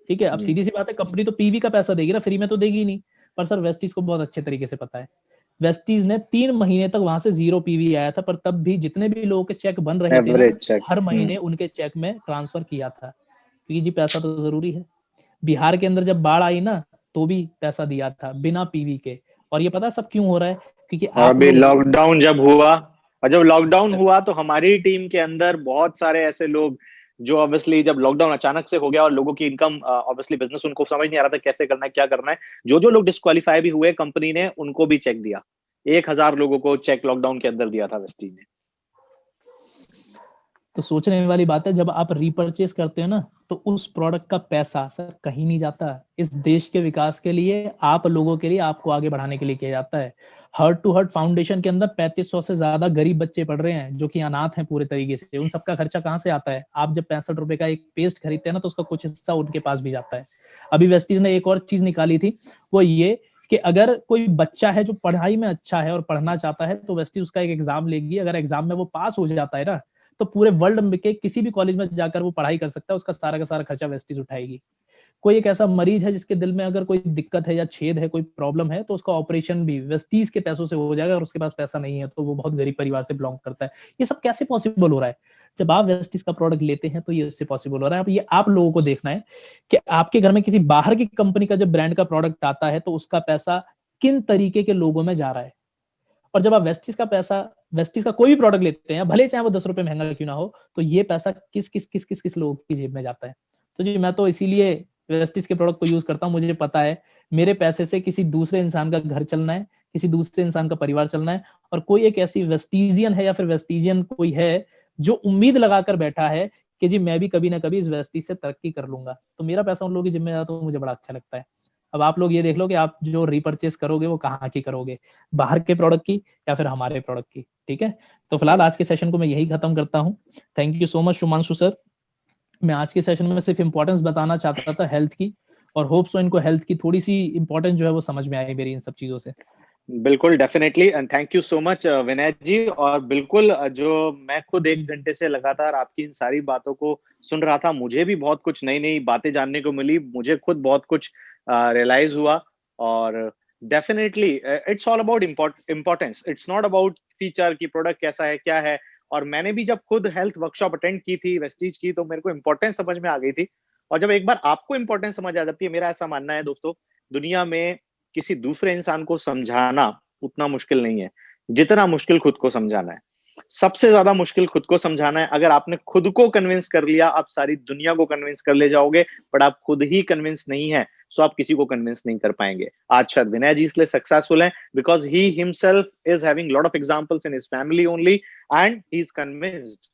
ठीक है, अब सीधी सी बात है, कंपनी तो पीवी का पैसा देगी ना, फ्री में तो देगी नहीं। पर सर वेस्टीज को बहुत अच्छे तरीके से पता है। वेस्टीज ने 3 महीने तक वहां से 0 पीवी आया था, पर तब भी जितने भी लोगों के चेक बन रहे थे ना, एवरेज चेक। हर महीने उनके चेक में ट्रांसफर किया था, क्योंकि जी पैसा तो जरूरी है। बिहार के अंदर जब बाढ़ आई ना, तो भी पैसा दिया था बिना पीवी के। और ये पता सब क्यों हो रहा है? क्योंकि और आप अभी लोग लॉकडाउन जब हुआ, और जब लॉकडाउन हुआ तो हमारी टीम के अंदर बहुत सारे ऐसे लोग जो ऑब्वियसली जब लॉकडाउन अचानक से हो गया और लोगों की इनकम ऑब्वियसली बिजनेस उनको समझ नहीं आ रहा था कैसे करना है क्या करना है, जो जो लोग डिस्क्वालीफाई भी हुए कंपनी ने उनको भी चेक दिया। 1,000 लोगों को चेक लॉकडाउन के अंदर दिया था वेस्टीज ने। तो सोचने वाली बात है, जब आप रीपरचेस करते हो ना, तो उस प्रोडक्ट का पैसा सर कहीं नहीं जाता, इस देश के विकास के लिए, आप लोगों के लिए, आपको आगे बढ़ाने के लिए किया जाता है। हर्ट टू हर्ट फाउंडेशन के अंदर 3500 से ज्यादा गरीब बच्चे पढ़ रहे हैं जो कि अनाथ हैं पूरे तरीके से। उन सबका खर्चा कहाँ से आता है? आप जब 65 रुपए का एक पेस्ट खरीदते हैं ना, तो उसका कुछ हिस्सा उनके पास भी जाता है। अभी वेस्टीज ने एक और चीज निकाली थी, वो ये कि अगर कोई बच्चा है जो पढ़ाई में अच्छा है और पढ़ना चाहता है, तो वेस्टीज उसका एक एग्जाम लेगी। अगर एग्जाम में वो पास हो जाता है ना, तो पूरे वर्ल्ड में के किसी भी कॉलेज में जाकर वो पढ़ाई कर सकता है, उसका सारा का सारा खर्चा वेस्टीज उठाएगी। कोई एक ऐसा मरीज है जिसके दिल में अगर कोई दिक्कत है या छेद है, कोई प्रॉब्लम है, तो उसका ऑपरेशन भी वेस्टीज के पैसों से हो जाएगा। और उसके पास पैसा नहीं है तो वो बहुत गरीब परिवार से बिलोंग करता है। ये सब कैसे पॉसिबल हो रहा है? जब आप वेस्टीज का प्रोडक्ट लेते हैं तो ये इससे पॉसिबल हो रहा है। अब ये आप लोगों को देखना है कि आपके घर में किसी बाहर की कंपनी का जब ब्रांड का प्रोडक्ट आता है, तो उसका पैसा किन तरीके के लोगों में जा रहा है। और जब आप वेस्टीज का पैसा, वेस्टीज का कोई भी प्रोडक्ट लेते हैं, भले चाहे वो 10 रुपए महंगा क्यों ना हो, तो ये पैसा किस किस किस किस किस लोगों की जेब में जाता है। तो जी मैं तो इसीलिए वेस्टीज के प्रोडक्ट को यूज करता हूँ। मुझे पता है मेरे पैसे से किसी दूसरे इंसान का घर चलना है, किसी दूसरे इंसान का परिवार चलना है। और कोई एक ऐसी वेस्टीजियन है या फिर वेस्टीजियन कोई है जो उम्मीद लगाकर बैठा है कि जी मैं भी कभी ना कभी इस वेस्टीज से तरक्की कर लूंगा, तो मेरा पैसा उन लोगों की जिम्मे जाता है, तो मुझे बड़ा अच्छा लगता है। अब आप लोग ये देख लो कि आप जो रीपरचेस करोगे वो कहाँ की करोगे, बाहर के प्रोडक्ट की या फिर हमारे प्रोडक्ट की। ठीक है, तो फिलहाल आज के सेशन को मैं यही खत्म करता हूँ। Thank you so much Shumanshu sir. मैं आज के सेशन में सिर्फ इंपॉर्टेंस बताना चाहता था हेल्थ की, और होप सो इनको हेल्थ की थोड़ी सी इंपॉर्टेंस जो है वो समझ में आई मेरी इन सब चीजों से। बिल्कुल, definitely, and thank you so much Vinay ji. और बिल्कुल जो मैं खुद 1 घंटे से लगातार आपकी इन सारी बातों को सुन रहा था, मुझे भी बहुत कुछ नई नई बातें जानने को मिली, मुझे खुद बहुत कुछ रियलाइज हुआ। और definitely it's all about importance, it's not about feature की प्रोडक्ट कैसा है क्या है। और मैंने भी जब खुद हेल्थ वर्कशॉप अटेंड की थी वेस्टीज की, तो मेरे को इम्पोर्टेंस समझ में आ गई थी। और जब एक बार आपको इम्पोर्टेंस समझ आ जाती है, मेरा ऐसा मानना है दोस्तों, दुनिया में किसी दूसरे इंसान को समझाना उतना मुश्किल नहीं है जितना मुश्किल खुद को समझाना है। सबसे ज्यादा मुश्किल खुद को समझाना है। अगर आपने खुद को कन्विंस कर लिया, आप सारी दुनिया को कन्विंस कर ले जाओगे, बट आप खुद ही कन्विंस नहीं है, सो आप किसी को कन्विंस नहीं कर पाएंगे। आज शायद विनय जी इसलिए सक्सेसफुल हैं because he himself is having lot of examples in his family only, and he is convinced.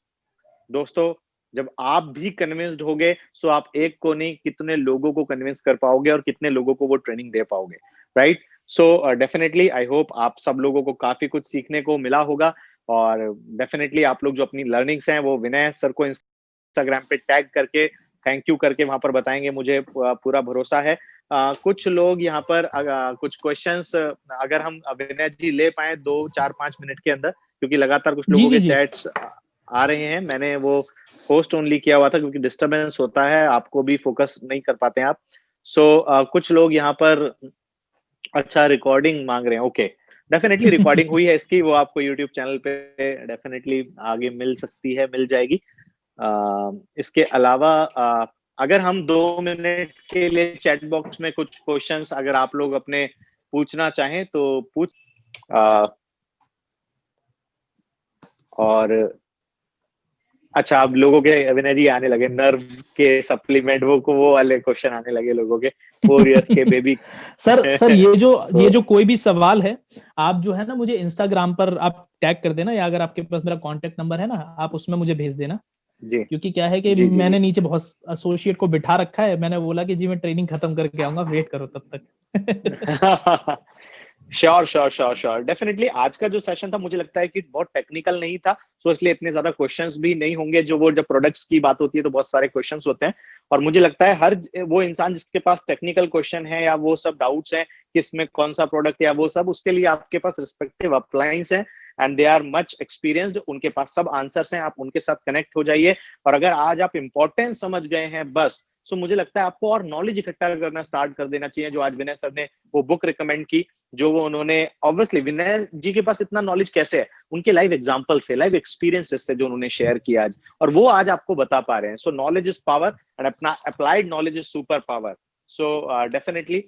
दोस्तों, जब आप भी कन्विंस्ड होगे, सो आप एक को नहीं कितने लोगों को कन्विंस कर पाओगे और कितने लोगों को वो ट्रेनिंग दे पाओगे, right? So definitely I hope आप सब लोगों को काफी कुछ सीखने को मिला होगा। और डेफिनेटली आप लोग जो अपनी लर्निंग्स हैं वो विनय सर को इंस्टाग्राम पे टैग करके, थैंक यू करके वहां पर बताएंगे, मुझे पूरा भरोसा है। कुछ लोग यहाँ पर कुछ क्वेश्चंस अगर हम विनय जी ले पाए 2 4 5 मिनट के अंदर, क्योंकि लगातार कुछ जी लोगों जी के जी। चैट्स आ रहे हैं। मैंने वो होस्ट ओनली किया हुआ था क्योंकि डिस्टरबेंस होता है, आपको भी फोकस नहीं कर पाते हैं आप। सो कुछ लोग यहाँ पर अच्छा रिकॉर्डिंग मांग रहे हैं। ओके, डेफिनेटली रिकॉर्डिंग हुई है इसकी, वो आपको यूट्यूब चैनल पे डेफिनेटली आगे मिल सकती है, मिल जाएगी। इसके अलावा अगर हम 2 मिनट के लिए चैट बॉक्स में कुछ क्वेश्चंस अगर आप लोग अपने पूछना चाहें तो पूछ। और अच्छा, अब लोगों के विनय जी आने लगे नर्व्स के सप्लीमेंट, वो वाले क्वेश्चन आने लगे लोगों के, 4 इयर्स के बेबी। सर तो ये जो कोई भी सवाल है, आप जो है ना मुझे इंस्टाग्राम पर आप टैग कर देना, या अगर आपके पास मेरा कांटेक्ट नंबर है ना, आप उसमें मुझे भेज देना। जी क्योंकि क्या है कि जी जी मैंने जी। नीचे बहुत एसोसिएट को बिठा रखा है, मैंने बोला कि जी मैं ट्रेनिंग खत्म करके आऊंगा, वेट करो तब तक। Sure sure sure sure, definitely आज का जो सेशन था मुझे लगता है कि बहुत टेक्निकल नहीं था, सो इसलिए इतने ज्यादा क्वेश्चंस भी नहीं होंगे। जो वो जब प्रोडक्ट्स की बात होती है तो बहुत सारे क्वेश्चंस होते हैं, और मुझे लगता है हर वो इंसान जिसके पास टेक्निकल क्वेश्चन है या वो सब डाउट्स हैं कि इसमें कौन सा प्रोडक्ट या वो सब, उसके लिए आपके पास रिस्पेक्टिव अपलाइंस हैं and they are much experienced, उनके पास सब आंसर्स हैं, आप उनके साथ कनेक्ट हो जाइए। और अगर आज आप इंपॉर्टेंस समझ गए हैं बस, सो मुझे लगता है आपको और नॉलेज इकट्ठा करना स्टार्ट कर देना चाहिए। जो आज विनय सर ने वो बुक रिकमेंड की, जो वो उन्होंने, ऑब्वियसली विनय जी के पास इतना नॉलेज कैसे है, उनके लाइव एग्जांपल से, लाइव एक्सपीरियंसेस से जो उन्होंने शेयर किया आज, और वो आज आपको बता पा रहे हैं। So knowledge is power and अपना applied knowledge is super power. So definitely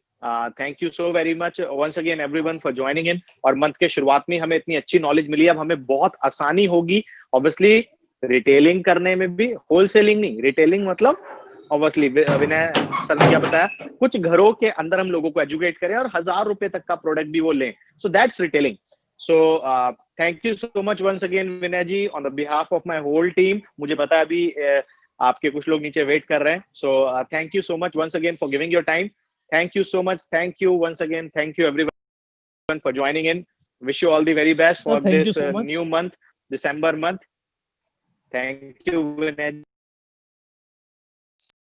thank you so very much once again everyone for joining in. और मंथ के शुरुआत में हमें इतनी अच्छी नॉलेज मिली, अब हमें बहुत आसानी होगी ऑब्वियसली रिटेलिंग करने में भी। होलसेलिंग नहीं, रिटेलिंग मतलब ऑब्वियसली विनय सर ने क्या बताया, कुछ घरों के अंदर हम लोगों को एजुकेट करें और 1000 रुपए तक का प्रोडक्ट भी वो लें। So that's retailing. So thank you so much once again Vinay ji on the behalf of my whole team. मुझे पता है अभी आपके कुछ लोग नीचे वेट कर रहे हैं। So thank you so much once again for giving your time. Thank you so much, thank you once again, thank you everyone for joining in. Wish you all the very best sir for thank you this so much. New month, December month. Thank you, Vinay